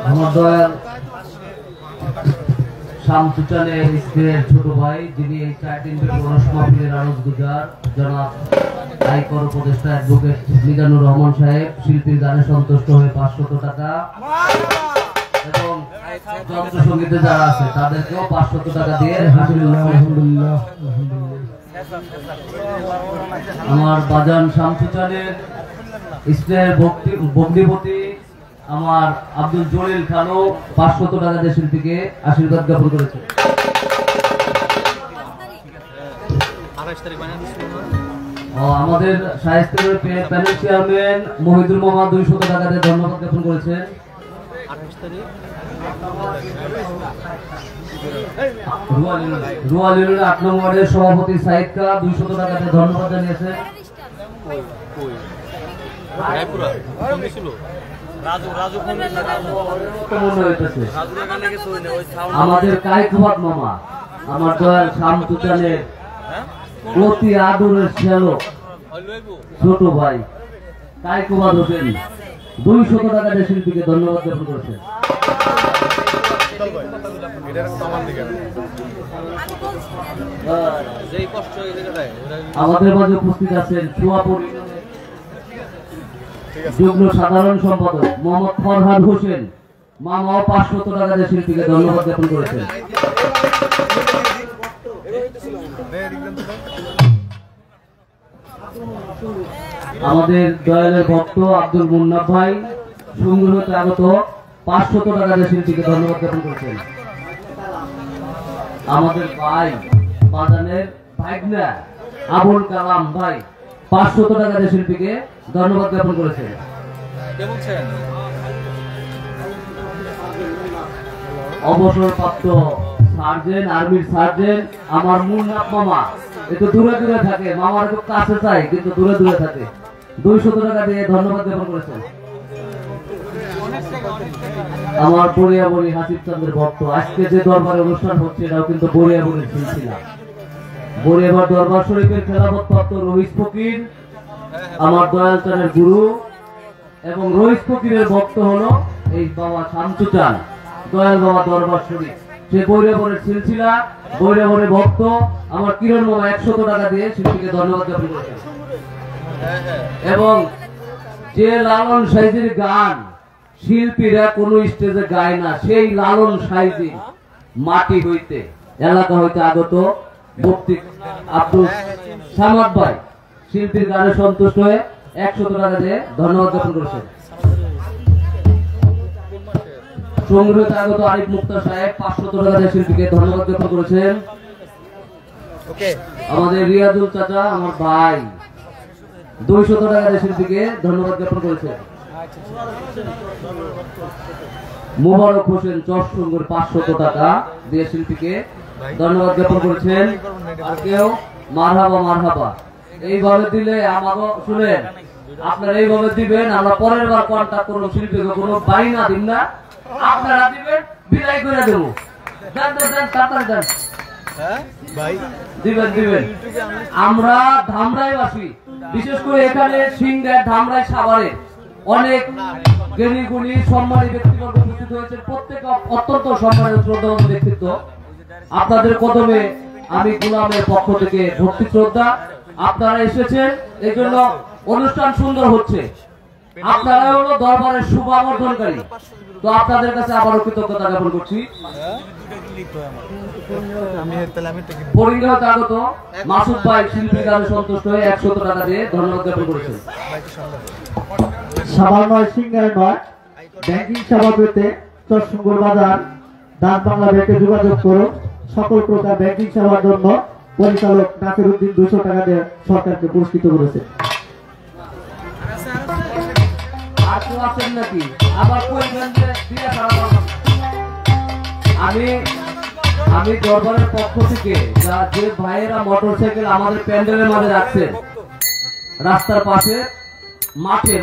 আমার দয়াল শামসুচানের স্ত্রীর ছোট ভাই, যিনি এই 4 দিন পরশ মাহফিলের আরজ গুজার, জনাব আয়কর উপদেষ্টা অ্যাডভোকেট মিজানুর রহমান সাহেব শিল্পীর গানে সন্তুষ্ট হয়ে 500 টাকা এবং যন্ত্র সঙ্গীতে যারা আছে তাদেরকেও 500 টাকা দিয়ে আলহামদুলিল্লাহ। আমার বাজান শামসুচানের স্ত্রীর ভগ্নিপতি আমার আব্দুল জলিল খানও 500 টাকা দিয়ে শিল্পীকে আশীর্বাদ জ্ঞাপন করেছে। আমাদের শায়েস্তের প্যানেল চেয়ারম্যান মহিদুল মামা 200 টাকা দিয়ে ধন্যবাদ জ্ঞাপন করেছেন। রুয়ালির 8 নম্বর ওয়ার্ডের সভাপতি সাইদ কা 200 টাকা দিয়ে ধন্যবাদ জানিয়েছেন। আমাদের কাইকুবাদ মামা, আমার দয়াল শামসুচানের অতি আদরের ছেলে ছোট ভাই কাইকুবাদ হোসেন 200 টাকা দিয়ে শিল্পীকে ধন্যবাদ জ্ঞাপন করেছেন। আমাদের মাঝে উপস্থিত আছেন চুয়াপুর যুগ্ম সাধারণ সম্পাদক মোহাম্মদ ফরহাদ হোসেন, মামাও 500 টাকা দিয়ে শিল্পীকে ধন্যবাদ জ্ঞাপন করেছেন। আমাদের দয়ালের ভক্ত আব্দুল মুন্নাফ ভাই সংগ্রহ আগত 500 টাকা দিয়ে শিল্পীকে ধন্যবাদ জ্ঞাপন করেছেন। আমাদের ভাই বাজানের ভাইগনা আবুল কালাম ভাই 500 টাকা দিয়ে শিল্পীকে ধন্যবাদ জ্ঞাপন করেছেন। অবসরপ্রাপ্ত সার্জেন্ট, আর্মির সার্জেন্ট আমার মুন্নাফ মামা, একটু দূরে দূরে থাকে, মামার একটু কাছে চাই কিন্তু দূরে দূরে থাকে, 200 টাকা দিয়ে ধন্যবাদ জ্ঞাপন করেছেন। আমার বরিয়াবরি হাসিব চন্দ্রের ভক্ত, আজকে যে দরবারে অনুষ্ঠান হচ্ছে এটাও কিন্তু বরিয়াবরির সিলসিলা। বরিয়াবার দরবার শরীফের খেলাফত প্রাপ্ত রহিস ফকির আমার দয়াল চানের গুরু এবং রহিস ফকিরের ভক্ত হলো এই বাবা শামসুচান দয়াল বাবা দরবার শরীফ, সে বরিয়াবরের সিলসিলা, বরিয়াবরের ভক্ত আমার কিরণ মামা 100 টাকা দিয়ে শিল্পীকে ধন্যবাদ জ্ঞাপন করেছেন। এবং যে লালন সাইজির গান শিল্পীরা কোন স্টেজে গায় না, সেই লালন সাইজি মাটি হইতে এলাকা হইতে আগত ভক্তি আব্দুল সামাদ ভাই শিল্পীর গানে সন্তুষ্ট হয়ে 100 টাকা দিয়ে ধন্যবাদ জ্ঞাপন করেছেন। সংগ্রহিত আগত আরিফ মুক্তার সাহেব 500 টাকা দিয়ে শিল্পীকে ধন্যবাদ জ্ঞাপন করেছেন। আমাদের রিয়াজুল চাচা আমার ভাই 200 টাকা দিয়ে শিল্পীকে ধন্যবাদ জ্ঞাপন করেছেন। মোবারক হোসেন চরসঙ্গের 500 টাকা দিয়ে শিল্পীকে ধন্যবাদ জ্ঞাপন করেছেন। আর কেউ মারহাবা মারহাবা এইভাবে দিলে আমাকে শুনেন, আপনারা এইভাবে দিবেন, আমরা পরের বার কন্টাক্ট করবো শিল্পীকে, কোনো বাইনা দিন না, আপনারা দিবেন, বিদায় করে দেবো। দিবেন দিবেন। আমরা ধামরাই বাসী, বিশেষ করে এখানে সিংড়ায় ধামরাই সাভারে অনেক জ্ঞানী গুণী সম্মানী ব্যক্তিবর্গ উপস্থিত হয়েছেন, প্রত্যেক অত্যন্ত সম্মানিত শ্রদ্ধাবান ব্যক্তিত্ব। আপনাদের কদমে আমি গোলামের পক্ষ থেকে ভক্তি শ্রদ্ধা, আপনারা এসেছেন এই জন্য অনুষ্ঠান সুন্দর হচ্ছে, আপনারা হলো দরবারের শুভাবর্ধনকারী, তো আপনাদের কাছে আবারও কৃতজ্ঞতা জ্ঞাপন করছি। পরিঙ্গত আগত মাসুদ ভাই শিল্পীর গানে সন্তুষ্ট হয়ে 100 টাকা দিয়ে ধন্যবাদ জ্ঞাপন করেছেন। সামান্য সিঙ্গারে নয়, ব্যাংকিং সেবা পেতে চরসঙ্গর বাজার দান বাংলা ব্যাংকে যোগাযোগ করুন। সকল প্রকার ব্যাংকিং সেবার জন্য পরিচালক নাসিরউদ্দিন 200 টাকা দিয়ে সরকারকে পুরস্কৃত করেছে। আমি দরবারের পক্ষ থেকে যে ভাইয়েরা মোটরসাইকেল আমাদের প্যান্ডেলের মাঝে রাখছেন, রাস্তার পাশে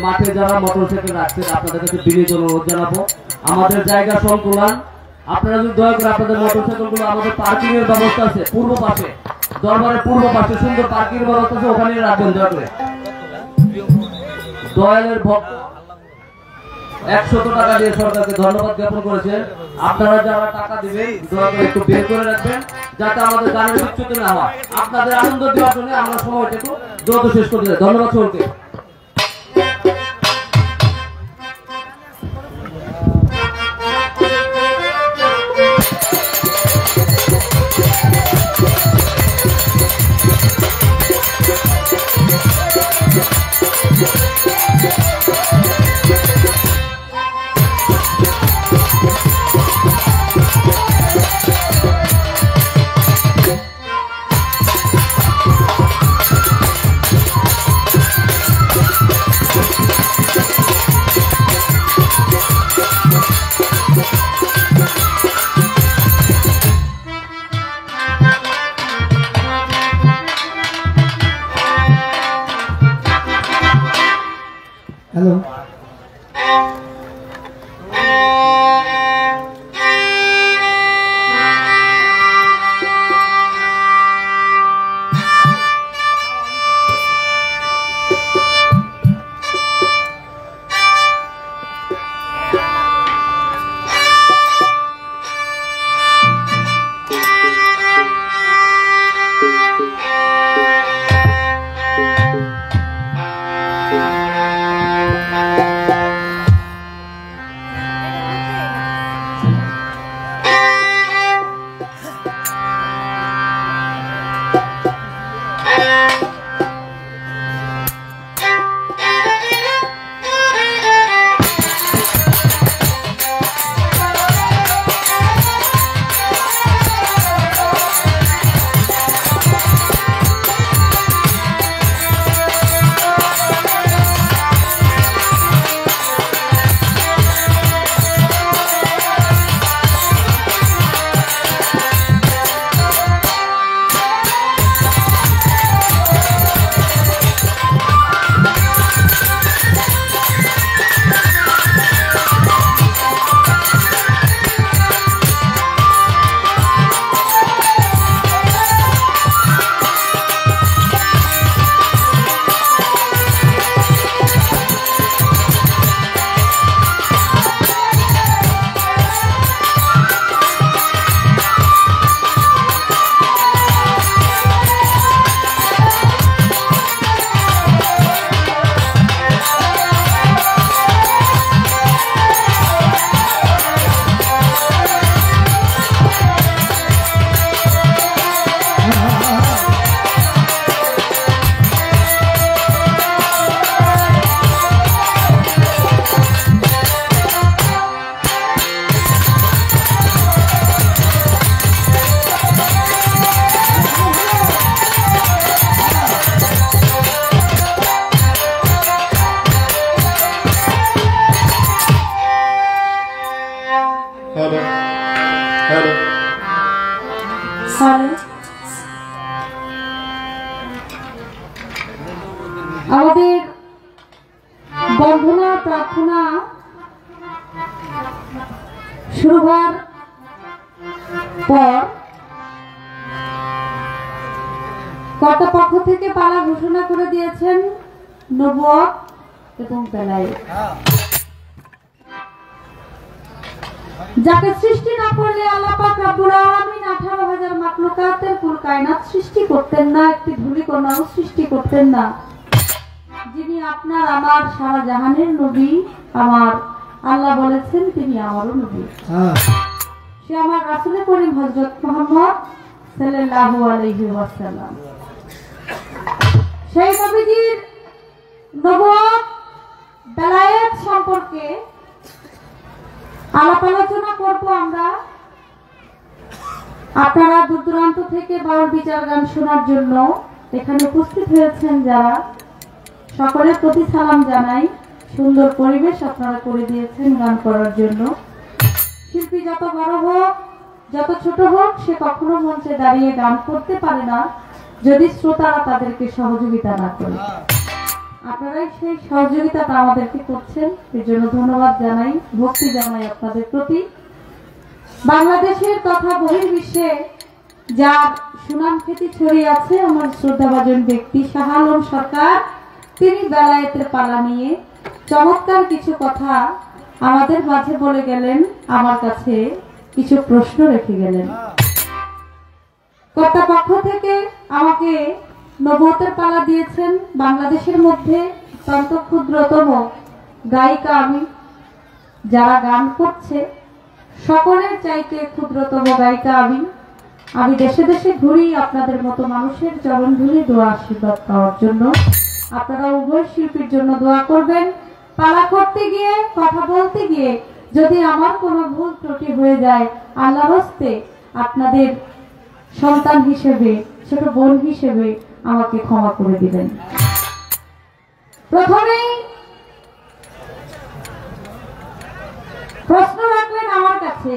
মাঠে যারা মোটরসাইকেল রাখছেন, আপনাদের কাছে বিনীত অনুরোধ জানাবো, আমাদের জায়গা সংকুলান আপনারা যদি দয়া করে আপনাদের মোটরসাইকেল গুলো আমাদের পার্কিং এর ব্যবস্থা আছে পূর্ব পাশে, দরবারের পূর্ব পাশে সুন্দর পার্কিং এর ব্যবস্থা আছে, ওখানে রাখবেন দয়া করে। দয়ালের ভক্ত 100 টাকা দিয়ে সরকারকে ধন্যবাদ জ্ঞাপন করেছেন। আপনারা যারা টাকা দিবেন দয়া করে একটু বের করে রাখবেন যাতে আমাদের গানের বিচ্যুতি না হয়। আপনাদের আনন্দ দেওয়ার জন্য আমরা সময়টা একটু দ্রুত শেষ করতে চাই। ধন্যবাদ সকলকে। হ্যালো আমাদের বন্ধনা প্রার্থনা শুরু হওয়ার পর কর্তা পক্ষ থেকে পালা ঘোষণা করে দিয়েছেন নবুয়ত এবং বেলায়েত। যাকে সৃষ্টি না করলে আল্লাহ পাক রব্বুল আলামিন 18,000 মাখলুকাতের কুল কায়নাত সৃষ্টি করতেন না, একটি ধূলিকণাও সৃষ্টি করতেন না। যিনি আপনার আমার সারা জাহানের নবী, আমার আল্লাহ বলেছেন তিনি আমারও নবী, সে আমার রাসূল করিম হযরত মুহাম্মদ সাল্লাল্লাহু আলাইহি ওয়াসাল্লাম। সেই নবীজির নবুয়ত বেলায়েত সম্পর্কে আলাপ আলোচনা করব আমরা। আপনারা দূর দূরান্ত থেকে বাউল বিচার গান শোনার জন্য এখানে উপস্থিত হয়েছেন যারা, সকলের প্রতি সালাম জানাই। সুন্দর পরিবেশ আপনারা করে দিয়েছেন গান করার জন্য। শিল্পী যত বড় হোক যত ছোট হোক সে কখনো মঞ্চে দাঁড়িয়ে গান করতে পারে না যদি শ্রোতারা তাদেরকে সহযোগিতা না করে। আপনারাই সেই সহযোগিতাটা আমাদেরকে করছেন, এর জন্য ধন্যবাদ জানাই, ভক্তি জানাই আপনাদের প্রতি। বাংলাদেশের তথা বহির্বিশ্বে যার সুনাম খ্যাতি ছড়িয়ে আছে আমার শ্রদ্ধাভাজন ব্যক্তি শাহ আলম সরকার, তিনি বেলায়েতের পালা নিয়ে চমৎকার কিছু কথা আমাদের মাঝে বলে গেলেন, আমার কাছে কিছু প্রশ্ন রেখে গেলেন। কর্তৃপক্ষ থেকে আমাকে নবুয়তের পালা দিয়েছেন। বাংলাদেশের মধ্যে অত্যন্ত ক্ষুদ্রতম গায়িকা আমি, যারা গান করছে সকলের চাইতে ক্ষুদ্রতম গায়িকা আমি। আমি দেশে দেশে ঘুরি আপনাদের মতো মানুষের চরণ ধুলি দোয়া আশীর্বাদ পাওয়ার জন্য। আপনারা উভয় শিল্পীর জন্য দোয়া করবেন। পালা করতে গিয়ে, কথা বলতে গিয়ে যদি আমার কোনো ভুল ত্রুটি হয়ে যায়, আল্লাহর হস্তে আপনাদের সন্তান হিসেবে, ছোট বোন হিসেবে আমাকে ক্ষমা করে দিবেন। প্রথমেই প্রশ্ন রাখলেন আমার কাছে,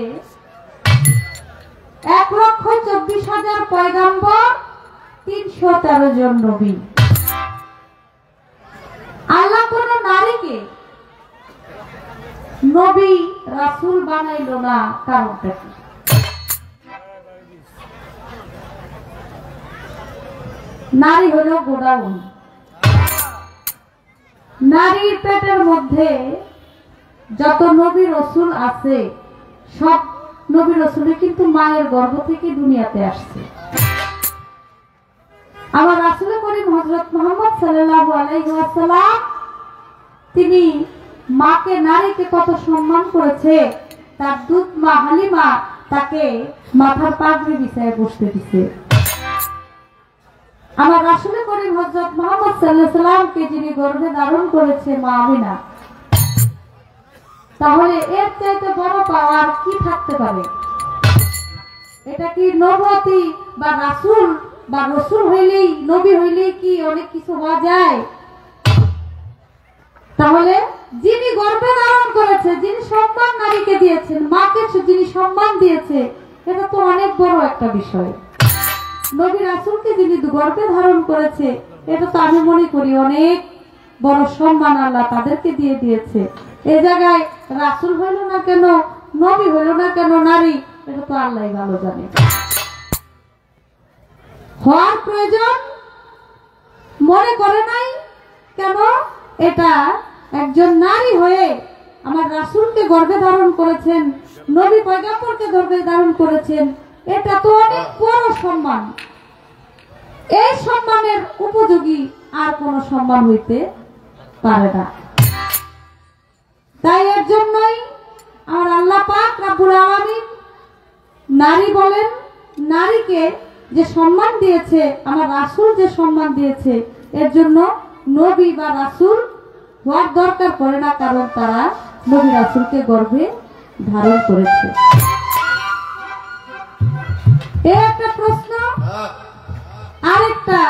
1,24,000 পয়গাম্বর, 313 জন নবী, আল্লাহ কোন নারীকে নবী রাসূল বানাইল না, কারণটা কি? নারী হলো গোডাউন। নারীর পেটের মধ্যে যত নবী রসুল আছে সব নবী রসুলই কিন্তু মায়ের গর্ভ থেকে দুনিয়াতে আসছে। আমার রাসূল করিম হযরত মুহাম্মদ সাল্লাল্লাহু আলাইহি ওয়াসাল্লাম তিনি মাকে, নারীকে কত সম্মান করেছে। তার দুধ মা হালিমা তাকে মাথার পাগড়ি বিছায় বসতে দিছে। আমার রাসূল করিম হযরত মুহাম্মদ সাল্লাল্লাহু আলাইহি ওয়াসাল্লামকে যিনি গর্ভে ধারণ করেছে মা আমিনা, তাহলে এর চাইতে বড় পাওয়ার কি থাকতে পারে? এটা কি নবুয়তি বা রাসূল বা রসুল হইলেই, নবী হইলেই কি অনেক কিছু হওয়া যায়? তাহলে যিনি গর্ভে ধারণ করেছে, যিনি সম্মান নারীকে দিয়েছেন, মাকে যিনি সম্মান দিয়েছে, এটা তো অনেক বড় একটা বিষয়। নবী রাসূলকে যিনি গর্ভে ধারণ করেছে, এটা তো আমি মনে করি অনেক বড় সম্মান আল্লাহ তাদেরকে দিয়ে দিয়েছে। এই জায়গায় রাসূল হইল না কেন, নবী হইল না কেন নারী, এটা তো আল্লাহই ভালো জানে। হওয়ার প্রয়োজন মনে করে নাই কেন? এটা একজন নারী হয়ে আমার রাসূলকে গর্ভে ধারণ করেছেন, নবী পয়গম্বরকে গর্ভে ধারণ করেছেন, এটা তো অনেক বড় সম্মান। এই সম্মানের উপযোগী আর কোন সম্মান হইতে পারে না। তাই এর জন্যই আমার আল্লাহ পাক রব্বুল আলামিন নারী বলেন, নারীকে যে সম্মান দিয়েছে, আমার রাসূল যে সম্মান দিয়েছে, এর জন্য নবী বা রাসূল হওয়ার দরকার পড়ে না, কারণ তারা নবী রাসূলকে গর্ভে ধারণ করেছে। এই একটা প্রশ্ন। আরেকটা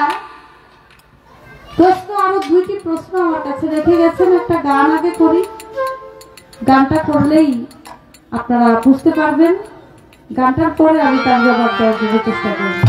প্রশ্ন, আরো দুইটি প্রশ্ন আমার কাছে রেখে গেছেন। একটা গান আগে করি, গানটা করলেই আপনারা বুঝতে পারবেন। গানটার পরে আমি তার জবাব দেওয়ার জন্য চেষ্টা করব।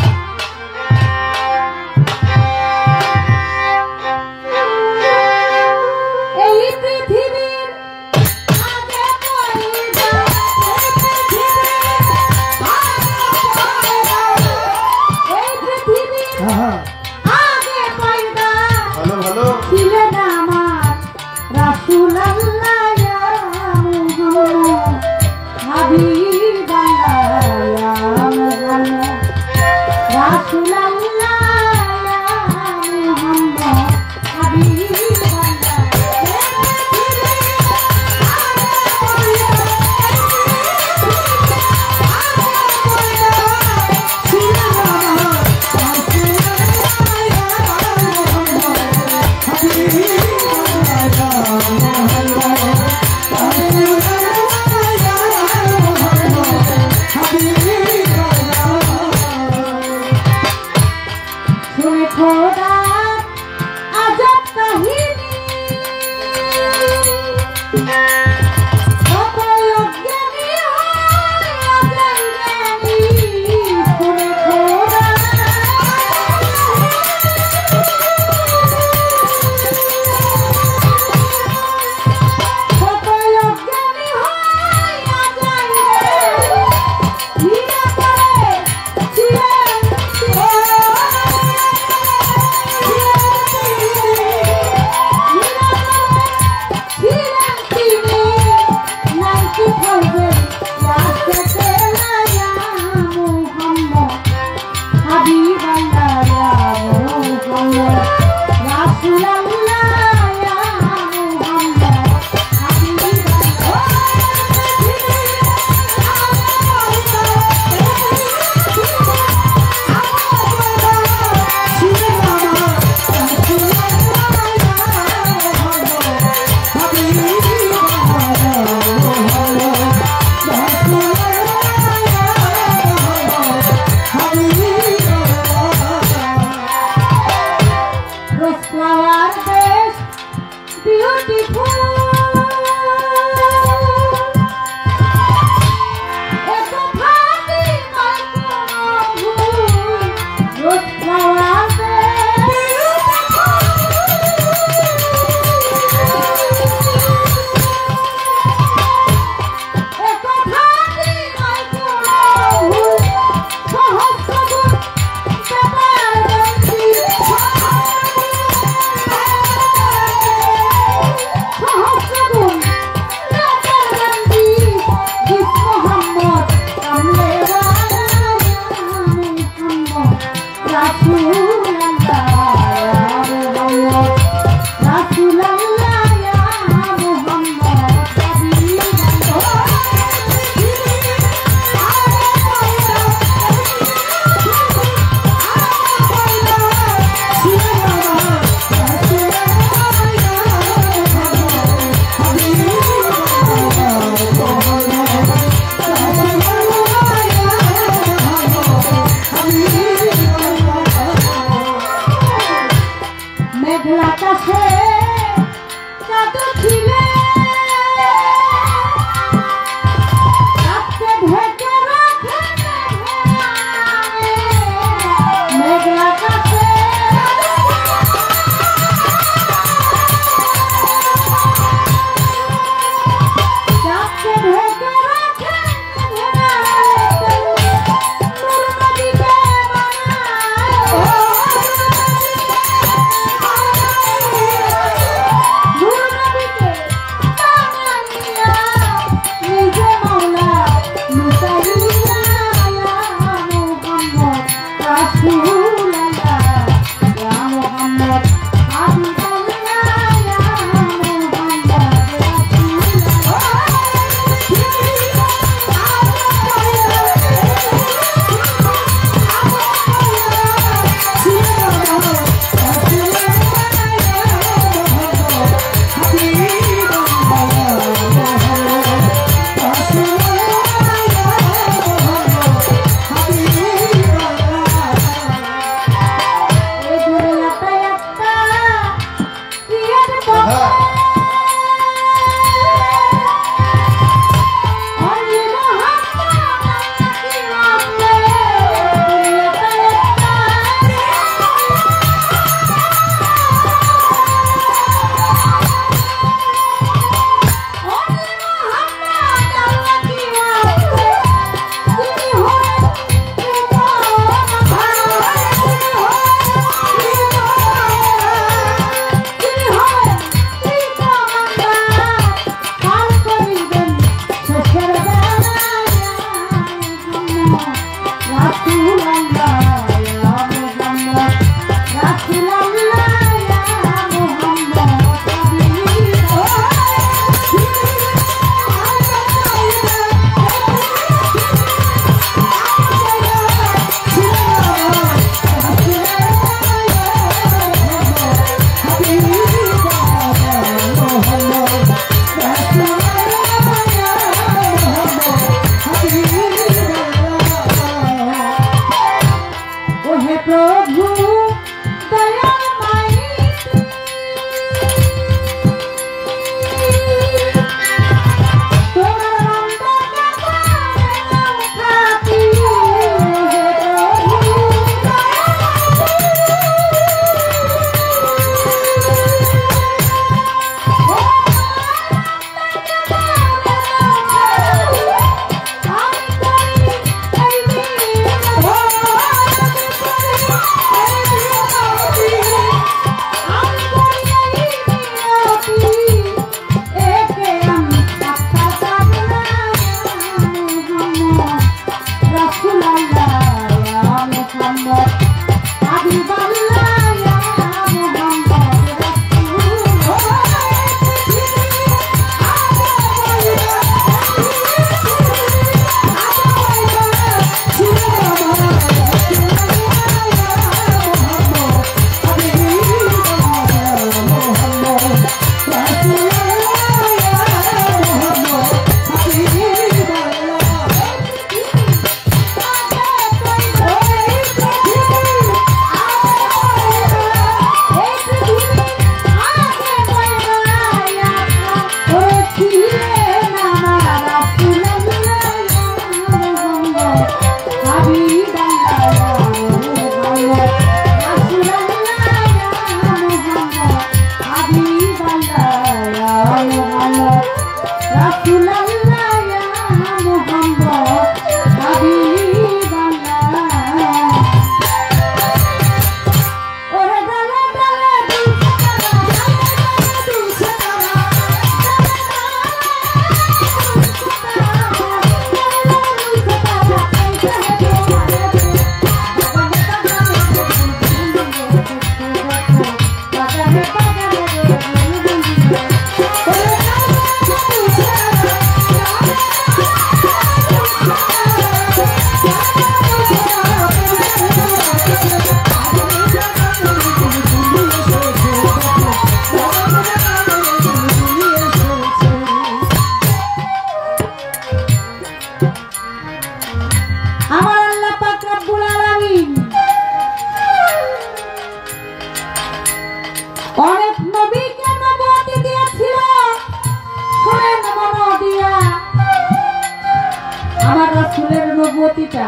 অনুভূতিটা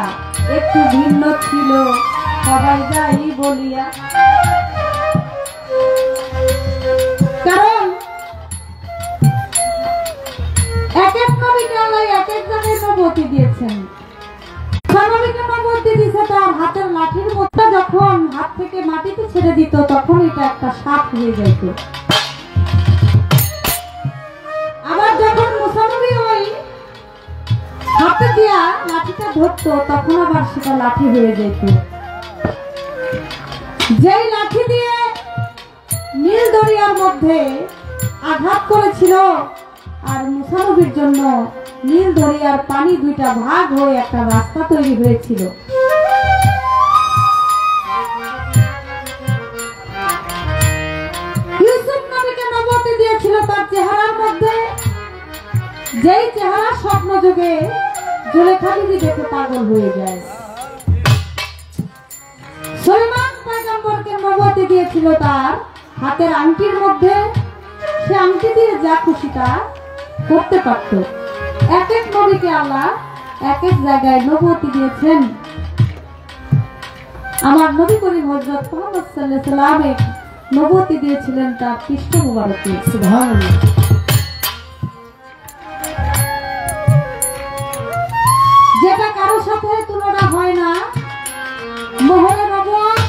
একটু ভিন্ন ছিল সবাই যাই বলিয়া, কারণ এক এক নবীকে আল্লাহ এক এক জায়গায় নবুয়তি দিয়েছেন। নবীকে নবুয়তি দিয়েছে তার হাতের লাঠির মধ্যে যখন হাত থেকে মাটিতে ছেড়ে দিত তখন এটা একটা সাপ হয়ে যাইত। আবার যখন মুসা নবী ওই হাতে দিয়া লাঠিটা ধরতো তখন আবার সেটা লাঠি হয়ে যেত। যেই লাঠি দিয়ে নীল দরিয়ার মধ্যে আঘাত করেছিল আর মুসা নবীর জন্য নীল দরিয়ার পানি দুইটা ভাগ হয়ে একটা রাস্তা তৈরি হয়েছিল। ইউসুফ নবীকে নবুয়তি দিয়েছিল তার চেহারার মধ্যে, যেই চেহারা স্বপ্ন যুগে জুলেখা বিবি দেখে পাগল হয়ে যায়। সুলাইমান পয়গম্বরকে নবুয়তি দিয়েছিল তার হাতের আংটির মধ্যে, সে আংটি দিয়ে যা খুশি তা করতে পারত। এক এক নবীকে আল্লাহ এক এক জায়গায় নবুয়তি দিয়েছেন। আমার নবী করিম হযরত মুহাম্মদ সাল্লাল্লাহু আলাইহি ওয়াসাল্লাম নবুয়তি দিয়েছিলেন তার পৃষ্ঠ মুবারকে। সুবহানাল্লাহ। যেটা কারো সাথে তুলনা হয় না, মোহরে নবুয়ত,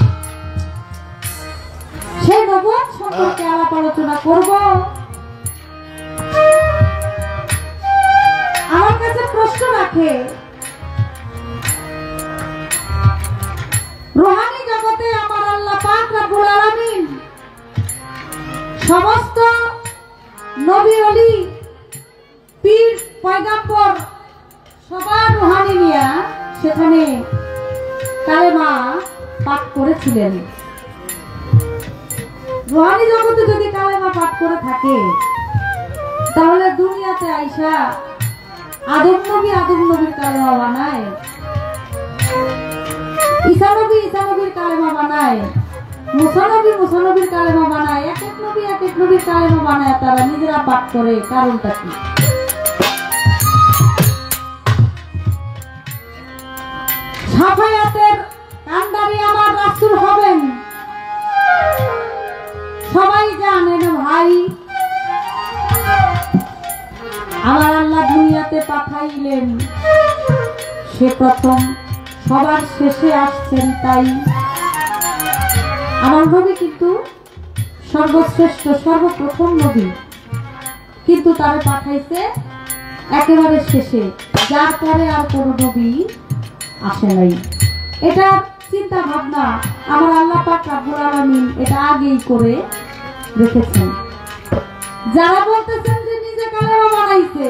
সেই নবুয়ত সম্পর্কে আলাপ আলোচনা করব। আমার কাছে প্রশ্ন রাখে সমস্ত নবী অলি পীর পয়গাম্বর সবার রুহানি নিয়া সেখানে কালেমা পাঠ করেছিলেন। রুহানি জগতে যদি কালেমা পাঠ করে থাকে তাহলে দুনিয়াতে আইসা আদম নবীর কালেমা বানায়, ঈসা নবীর কালেমা বানায়, মুসা নবীর কালেমা বানায়, এক এক নবীর কালেমা বানায়, তারা নিজেরা পাঠ করে। কারণটা কি? শাফায়াতের কান্ডারি আমার রাসূল হবেন সবাই জানেন ভাই। আমার আল্লাহ দুনিয়াতে পাঠাইলেন, সে প্রথম সবার শেষে আসছেন। তাই আমার নবী কিন্তু সর্বশ্রেষ্ঠ সর্বপ্রথম নবী, কিন্তু তারে পাঠাইছে একেবারে শেষে, যার পরে আর কোনো নবী আসে নাই। এটা চিন্তা ভাবনা আমার আল্লাহ পাক রব্বুল আলামিন এটা আগেই করে রেখেছেন। যারা বলতেছেন যে নিজে কালেমা বানাইছে,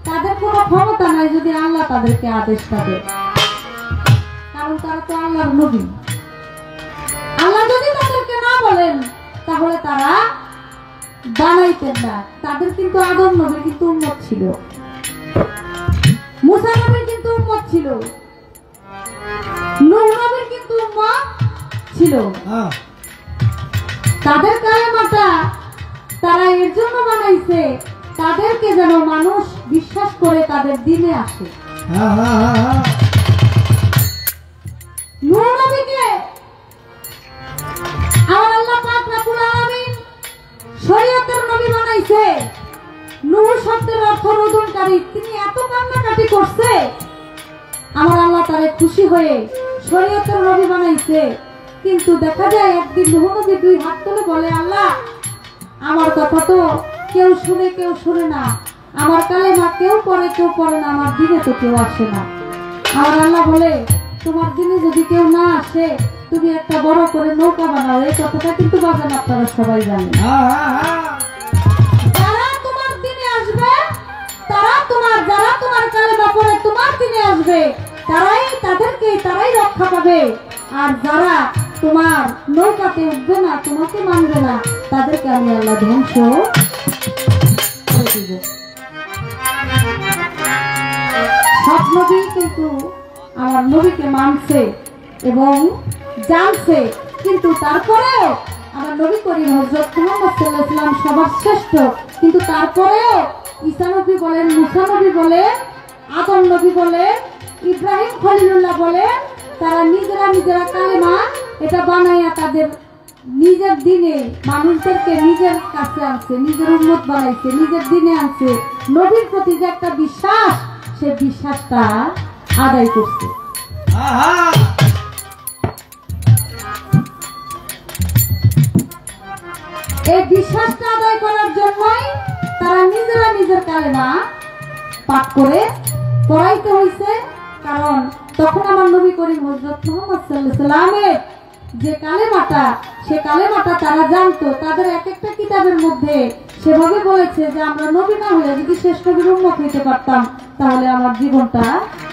তাদের কোনো ক্ষমতা নাই যদি আল্লাহ তাদেরকে আদেশটা দেয়, কারণ তারা তো আল্লাহর নবী। আল্লাহ যদি তাদেরকে না বলেন তাহলে তারা বানাইতেন না। তাদের কিন্তু আদম নবীর কিন্তু উম্মত ছিল, মুসা নবীর কিন্তু উম্মত ছিল, নূহ নবীর কিন্তু উম্মত ছিল। তাদের কালেমাটা তারা এর জন্য বানাইছে তাদেরকে যেন মানুষ বিশ্বাস করে তাদের দিনে আসে। নূহ নবীকে আমার আল্লাহ পাক রব্বুল আলামিন শরীয়তের নবী বানাইছে। নূহ শব্দের অর্থ রোদনকারী। তিনি এত কান্নাকাটি করছে, আমার আল্লাহ তারে খুশি হয়ে শরীয়তের নবী বানাইছে। কিন্তু দেখা যায় একদিন নূহ নবী দুই হাত তুলে বলে, আল্লাহ আমার কথা তো কেউ শুনে না, আমার কালেমা কেউ পড়ে না, আমার দিনে তো কেউ আসে না। আমার আল্লাহ বলে, তোমার দিনে যদি কেউ না আসে তুমি একটা বড় করে নৌকা বানাও। এই কথাটা কিন্তু বাজান আপনারা সবাই জানেন। যারা তোমার দিনে আসবে, যারা তোমার কালেমা পড়ে তোমার দিনে আসবে, তারাই রক্ষা পাবে। আর যারা তোমার নৌকাতে উঠবে না, তোমাকে মানবে না, তাদেরকে আমি আল্লাহ ধ্বংস করে দিব। সব নবী কিন্তু আমার নবীকে মানছে এবং জানছে, কিন্তু তারপরেও আমার নবী করিম হযরত মুহাম্মদ সাল্লাল্লাহু আলাইহি ওয়াসাল্লাম সবার শ্রেষ্ঠ। কিন্তু তারপরেও ঈসা নবী বলেন, মুসা নবী বলেন, আদম নবী বলেন, ইব্রাহিম খলিলুল্লাহ বলেন, তারা নিজেরা কালেমা এটা বানাইয়া তাদের নিজের দিনে মানুষদেরকে নিজের কাছে আনছে, নিজের উম্মত বানাইছে, নিজের দিনে আনছে। নবীর প্রতি যে একটা বিশ্বাস, সে বিশ্বাসটা আদায় করছে। এই বিশ্বাসটা আদায় করার জন্যই তারা নিজের কালেমা পাঠ করে পড়াইতে হয়েছে। কারণ তখন আমার নবী করিম হযরত মুহাম্মদ সাল্লাল্লাহু আলাইহি ওয়াসাল্লামের যে কালেমাটা, সে কালেমাটা তারা জানতো। তাদের এক একটা কিতাবের মধ্যে সেভাবে বলেছে যে আমরা নবী না হলে যদি শেষ নবীর উম্মত হইতে পারতাম তাহলে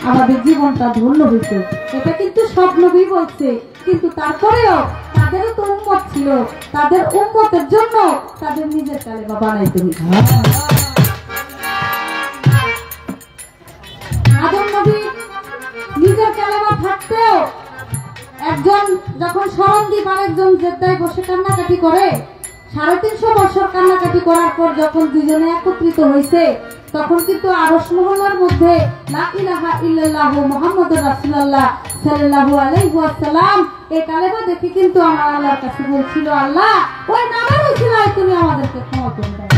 আমাদের জীবনটা ধন্য হইত। এটা কিন্তু সব নবী বলছে, কিন্তু তারপরেও তাদেরও তো উম্মত ছিল, তাদের উম্মতের জন্য তাদের নিজের কালেমা বানাইতে হইত। আদম নবী নিজের কালেমা থাকতেও একজন যখন শরণদ্বীপ আর একজন জেদ্দায় বসে কান্নাকাটি করে, 350 বছর কান্নাকাটি করার পর যখন দুজনে একত্রিত হয়েছে, তখন কিন্তু আরশ মহল্লার মধ্যে লা ইলাহা ইল্লাল্লাহু মুহাম্মাদুর রাসূলুল্লাহ সাল্লাল্লাহু আলাইহি ওয়াসাল্লাম এই কালেমা দেখে কিন্তু আমার আল্লাহর কাছে বলছিল, আল্লাহ ওই নামের উসিলায় তুমি আমাদেরকে ক্ষমা করে দাও।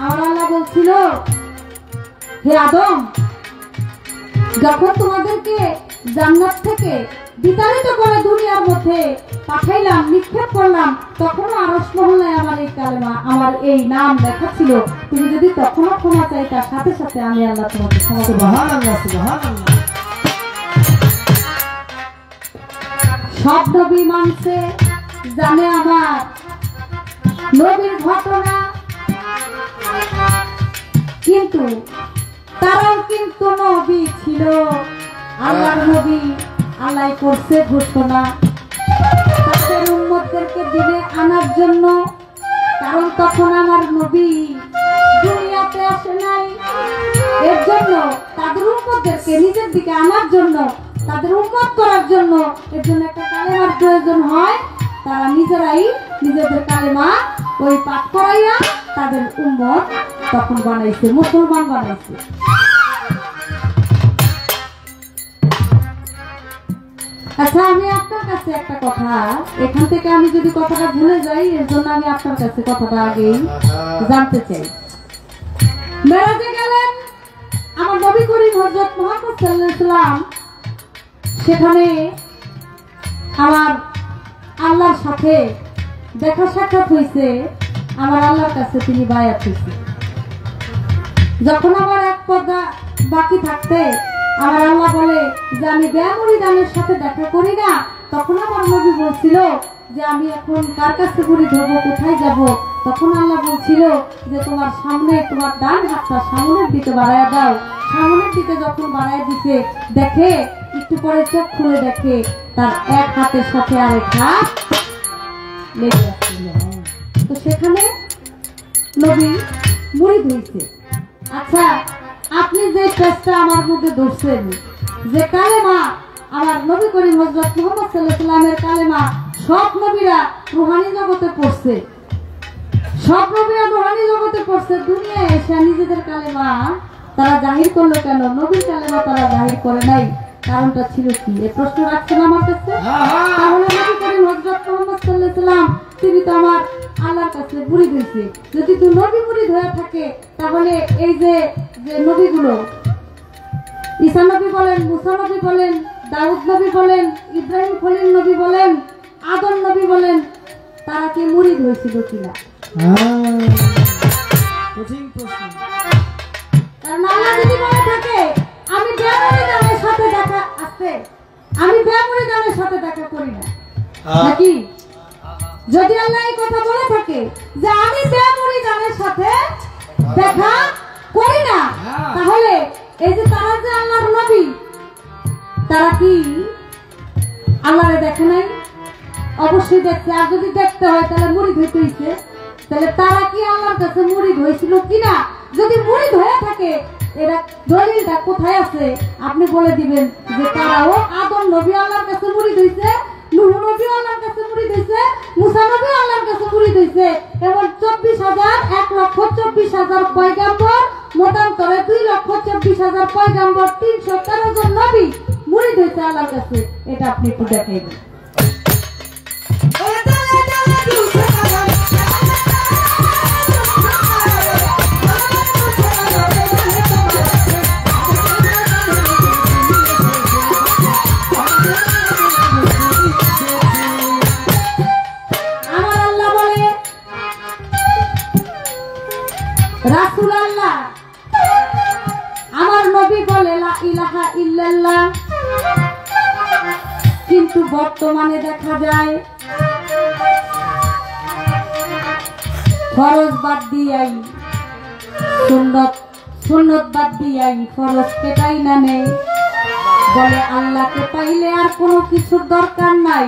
আমার আল্লাহ বলছিল, হে আদম, যখন তোমাদেরকে জান্নাত থেকে বিতাড়িত করে দুনিয়ার মধ্যে পাঠাইলাম, নিক্ষেপ করলাম, তখনও আরশ মহল্লায় আমার এই কালেমা, আমার এই নাম লেখা ছিল। তুমি যদি তখনও ক্ষমা চাই, তার সাথে সাথে আমি আল্লাহ তোমাকে ক্ষমা করব। সব নবী মানছে, জানে আমার নবীর ঘটনা, কিন্তু তারাও কিন্তু নবী ছিল, আল্লাহর নবী। আল্লাহ করছে ঘোষণা তাদের উম্মতদেরকে দিনে আনার জন্য, কারণ তখন আমার নবী দুনিয়াতে আসে নাই। এর জন্য তাদের উম্মতদেরকে নিজের দিকে আনার জন্য, তাদের উম্মত করার জন্য, এর জন্য একটা কালেমার প্রয়োজন হয়। তারা নিজেরাই নিজেদের কালেমা ওই পাঠ করাইয়া তাদের উম্মত তখন বানাইছে, মুসলমান বানাইছে। আচ্ছা, আমি আপনার কাছে একটা কথা, এখান থেকে আমি যদি কথাটা ভুলে যাই, এর জন্য আমি আপনার কাছে কথাটা আগেই জানতে চাই। মেরাজে গেলেন আমার নবী করিম হযরত মুহাম্মদ সাল্লাল্লাহু আলাইহি ওয়াসাল্লাম, সেখানে আমার আল্লাহর সাথে দেখা সাক্ষাৎ হয়েছে। আমার আল্লাহর কাছে তিনি বায়াত হয়েছে। যখন আমার এক পর্দা বাকি থাকতে আমার আল্লাহ বলে যে আমি মুরিদানের সাথে দেখা করি না, তখন আমার নবী বলছিল যে আমি এখন কার কাছে মুড়ি ধরবো, কোথায় যাব? তখন আল্লাহ বলছিল যে তোমার সামনে, তোমার ডান হাতটা সামনের দিকে বাড়ায় দাও। সামনের দিকে যখন বাড়ায় দিতে দেখে, একটু পরে চোখ খুলে দেখে তার এক হাতের সাথে আরেক হাত লেগে আসছিল। তো সেখানে নবী মুড়ি ধুইছে। আচ্ছা, আপনি যে চেষ্টা আমার মধ্যে ধরছেন, যে কালেমা আমার নবী করিম হযরত মুহাম্মদ সাল্লাল্লাহু আলাইহি ওয়াসাল্লামের কালেমা সব নবীরা রূহানি জগতে পড়ছে, সব নবীরা রূহানি জগতে পড়ছে। দুনিয়ায় এসে নিজেদের কালেমা তারা জাহির করলো কেন? নবীর কালেমা তারা জাহির করে নাই, কারণটা ছিল কি? এই প্রশ্ন রাখছেন আমার কাছে। তাহলে নবী করিম হযরত মুহাম্মদ সাল্লাল্লাহু আলাইহি ওয়াসাল্লাম তিনি তো আমার আল্লাহর কাছে বুড়ি দিয়েছে। যদি তুই নবী বুড়ি ধরে থাকে, তাহলে এই যে নবীগুলো, ঈসা নবী বলেন, মুসা নবী বলেন, দাউদ নবী বলেন, ইব্রাহিম খলিল নবী বলেন, আদম নবী বলেন, তারা কি মুড়ি ধরেছিল কিনা? কারণ আল্লাহ যদি বলে থাকে আমি বেমুরিদানের সাথে দেখা আছে, আমি বেমুরিদানের সাথে দেখা করি না, নাকি? যদি আল্লাহ এই কথা বলে থাকে যে আমি বেমুরিদানের সাথে দেখা করি না, তাহলে এই যে তারা যে আল্লাহর নবী, তারা কি আল্লাহরে দেখে নাই? অবশ্যই দেখছে। আর যদি দেখতে হয় তাহলে মুড়ি ধুইতে হইছে। তাহলে তারা কি আল্লাহর কাছে মুড়ি ধুইছিল কিনা? যদি মুড়ি ধুয়ে থাকে, এরা দলিলটা কোথায় আছে আপনি বলে দিবেন যে তারাও আদম নবী আল্লাহর কাছে মুড়ি ধুইছে, নূহ নবী আল্লাহর কাছে মুড়ি ধুইছে, মুসা নবী আল্লাহর কাছে মুড়ি ধুইছে। এমন 24,000, 1,24,000 পয়গাম্বর, মতান্তরে 2,24,000 পয়গাম্বর, 313 জন নবী মুড়ি ধুইছে আল্লাহর কাছে। এটা আপনি একটু দেখাইবেন। রাসূলুল্লাহ আমার নবী বলে লা ইলাহা ইল্লাল্লাহ, কিন্তু বর্তমানে দেখা যায় ফরজ বাদ দিয়াই সুন্নত বাদ দিয়াই ফরজ কেটাই না নেই, বলে আল্লাহকে পাইলে আর কোনো কিছুর দরকার নাই।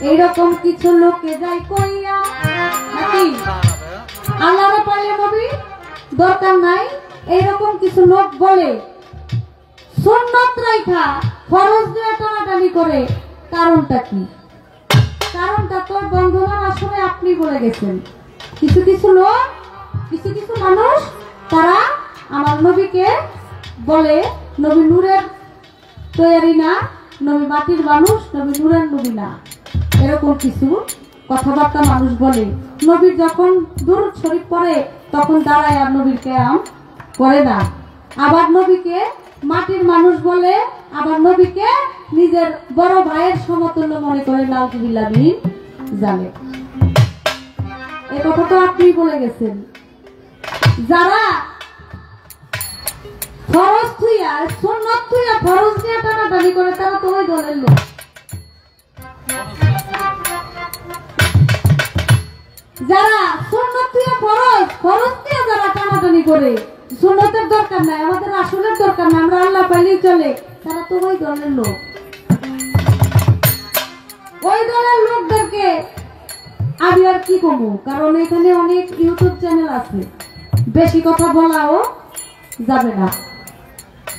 এইরকম কিছু লোকে যাই কইয়া, নাকি আল্লাহরে পাইলে নবী দরকার নাই, এইরকম কিছু লোক বলে সুন্নত রাইখা ফরজ দিয়ে টানাটানি করে। কারণটা কি? কারণটা তো বন্ধুরা আসলে আপনি বলে গেছেন। কিছু কিছু লোক, কিছু কিছু মানুষ তারা আমার নবীকে বলে নবী নূরের তৈরি না, নবী মাটির মানুষ, নবী নূরের নবী না, এরকম কিছু কথাবার্তা মানুষ বলে। নবীর যখন দুরূদ শরীফ পড়ে তখন দাঁড়ায় আর নবীর কেয়াম করে না। আবার নবীকে মাটির মানুষ বলে, আবার নবীকে নিজের বড় ভাইয়ের সমতুল্য মনে করে। নাউযুবিল্লাহ মিন যালিক। এই কথা তো আপনি বলে গেছেন। যারা ফরজ থুইয়া, সুন্নাত থুইয়া ফরজ নিয়ে টানাটানি করে, তারা তো ওই দলের লোক। যারা সুন্নত দিয়ে ফরজ দিয়ে যারা টানাটানি করে, সুন্নতের দরকার নাই, আমাদের আসলের দরকার নাই, আমরা আল্লাহ পাইলেই চলে, তারা তো ওই দলের লোক। ওই দলের লোকদেরকে আমি আর কি কমু, কারণ এখানে অনেক ইউটিউব চ্যানেল আছে, বেশি কথা বলাও যাবে না,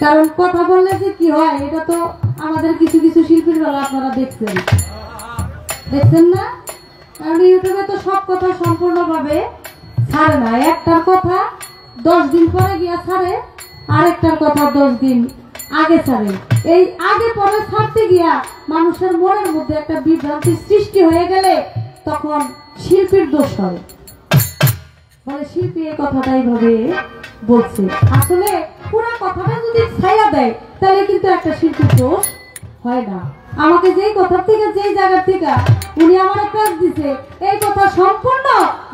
কারণ কথা বললে যে কি হয় এটা তো আমাদের কিছু কিছু শিল্পীর বেলা আপনারা দেখছেন না, কারণ ইউটিউবে তো সব কথা সম্পূর্ণভাবে ছাড়ে না, একটার কথা 10 দিন পরে গিয়া ছাড়ে, আরেকটার কথা 10 দিন আগে ছাড়ে। এই আগে পরে ছাড়তে গিয়া মানুষের মনের মধ্যে একটা বিভ্রান্তি সৃষ্টি হয়ে গেলে তখন শিল্পীর দোষ হয়, বলে শিল্পী এই কথাটাই ভাবে বলছে, আসলে পুরো কথাটা যদি ছায়া দেয় তাহলে কিন্তু একটা শিল্পীর দোষ হয় না। আমাকে যেই কথা থেকে যেই জায়গা থেকে উনি আমার কাজ দিছে এই কথা সম্পূর্ণ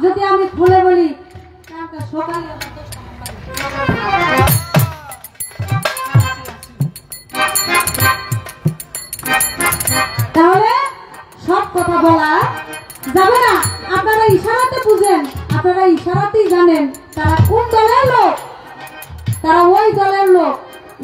যদি আমি খুলে বলি সকালে তাহলে সব কথা বলা যাবে না। আপনারা ইশারাতে বুঝেন, আপনারা ইশারাতেই জানেন তারা কোন দলের লোক, তারা ওই দলের লোক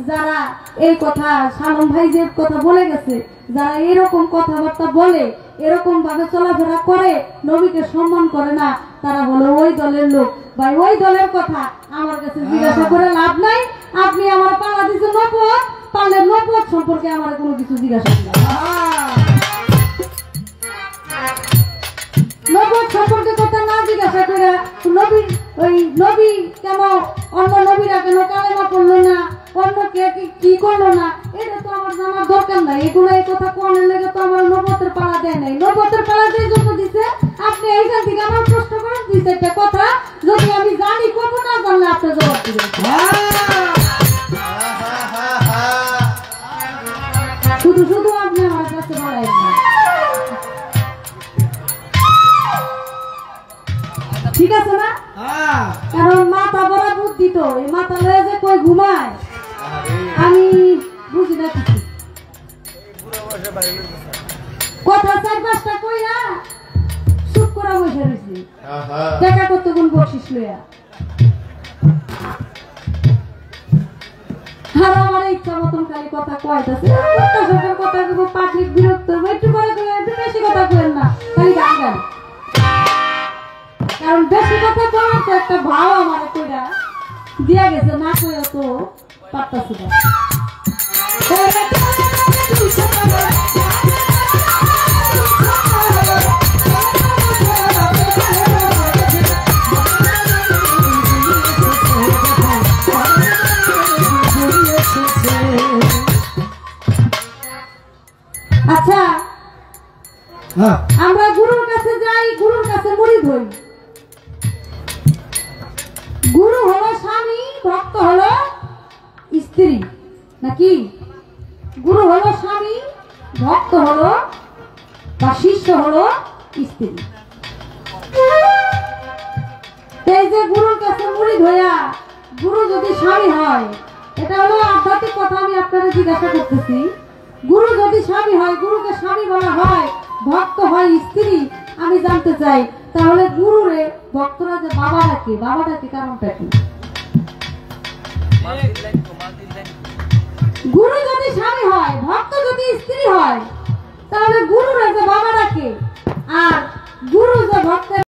যারা এই কথা সালম ভাই যে কথা বলে গেছে, যারা এরকম কথাবার্তা বলে, এরকম ভাবে চলাফেরা করে, নবীকে সম্মান করে না, তারা হলো ওই দলের লোক। ভাই ওই দলের কথা আমার কাছে জিজ্ঞাসা করে লাভ নাই, আপনি আমার পালা দিচ্ছেন নবুয়ত, পারলে নবুয়ত সম্পর্কে আমার কোনো কিছু জিজ্ঞাসা করেন, নবুয়ত সম্পর্কে কথা না জিজ্ঞাসা করে নবী ওই নবী কেন অন্য নবীরা কেন কালেমা পড়লো না, অন্য কে কি করলো না, এটা তো আমার জানার দরকার নাই। এগুলো এই কথা কোনের লেগে তো আমার নবুয়তের পালা দেয় নাই, নবুয়তের পালা দিয়ে জন্য দিছে। আপনি এইখান থেকে আমার প্রশ্ন করেন 2-4টা কথা, যদি আমি জানি করবো না জানলে আপনি জবাব দিবেন। শুধু শুধু আপনি আমার কাছে বলেন না, ঠিক আছে না? কারণ মাথা বড় বুদ্ধি, তো এই মাথা লয়ে যে কই ঘুমায় আমি বুঝি না কিছু, কথা 4-5টা কইরা চুপ করে বসে রয়েছি, দেখা করতে কোন বকশিস লইয়া। আর আমার ইচ্ছা মতন খালি কথা কয়তাছে, কথা পাবলিক বিরক্ত, একটু করে বেশি কথা কইেন না, খালি গান গান, কারণ বেশি কথা বলার তো একটা ভাও আমার কইরা দিয়া গেছে, না কইয়া তো পারতাছি না। আচ্ছা, আমরা গুরুর কাছে যাই, গুরুর কাছে মুরিদ হই। গুরু হলো স্বামী, ভক্ত হলো স্ত্রী, নাকি? গুরু হলো স্বামী, ভক্ত হলো বা শিষ্য হলো স্ত্রী। এই যে গুরুর কাছে মুরিদ হইয়া গুরু যদি স্বামী হয়, এটা হলো আধ্যাত্মিক কথা, আমি আপনারা জিজ্ঞাসা করতেছি। গুরু যদি স্বামী হয়, গুরুকে স্বামী বলা হয়, ভক্ত হয় স্ত্রী, আমি জানতে চাই তাহলে গুরুরে ভক্তরা যে বাবা ডাকে, বাবা ডাকে কারণটা কি? গুরু যদি স্বামী হয়, ভক্ত যদি স্ত্রী হয়, তাহলে গুরুরে যে বাবা ডাকে আর গুরু যে ভক্তের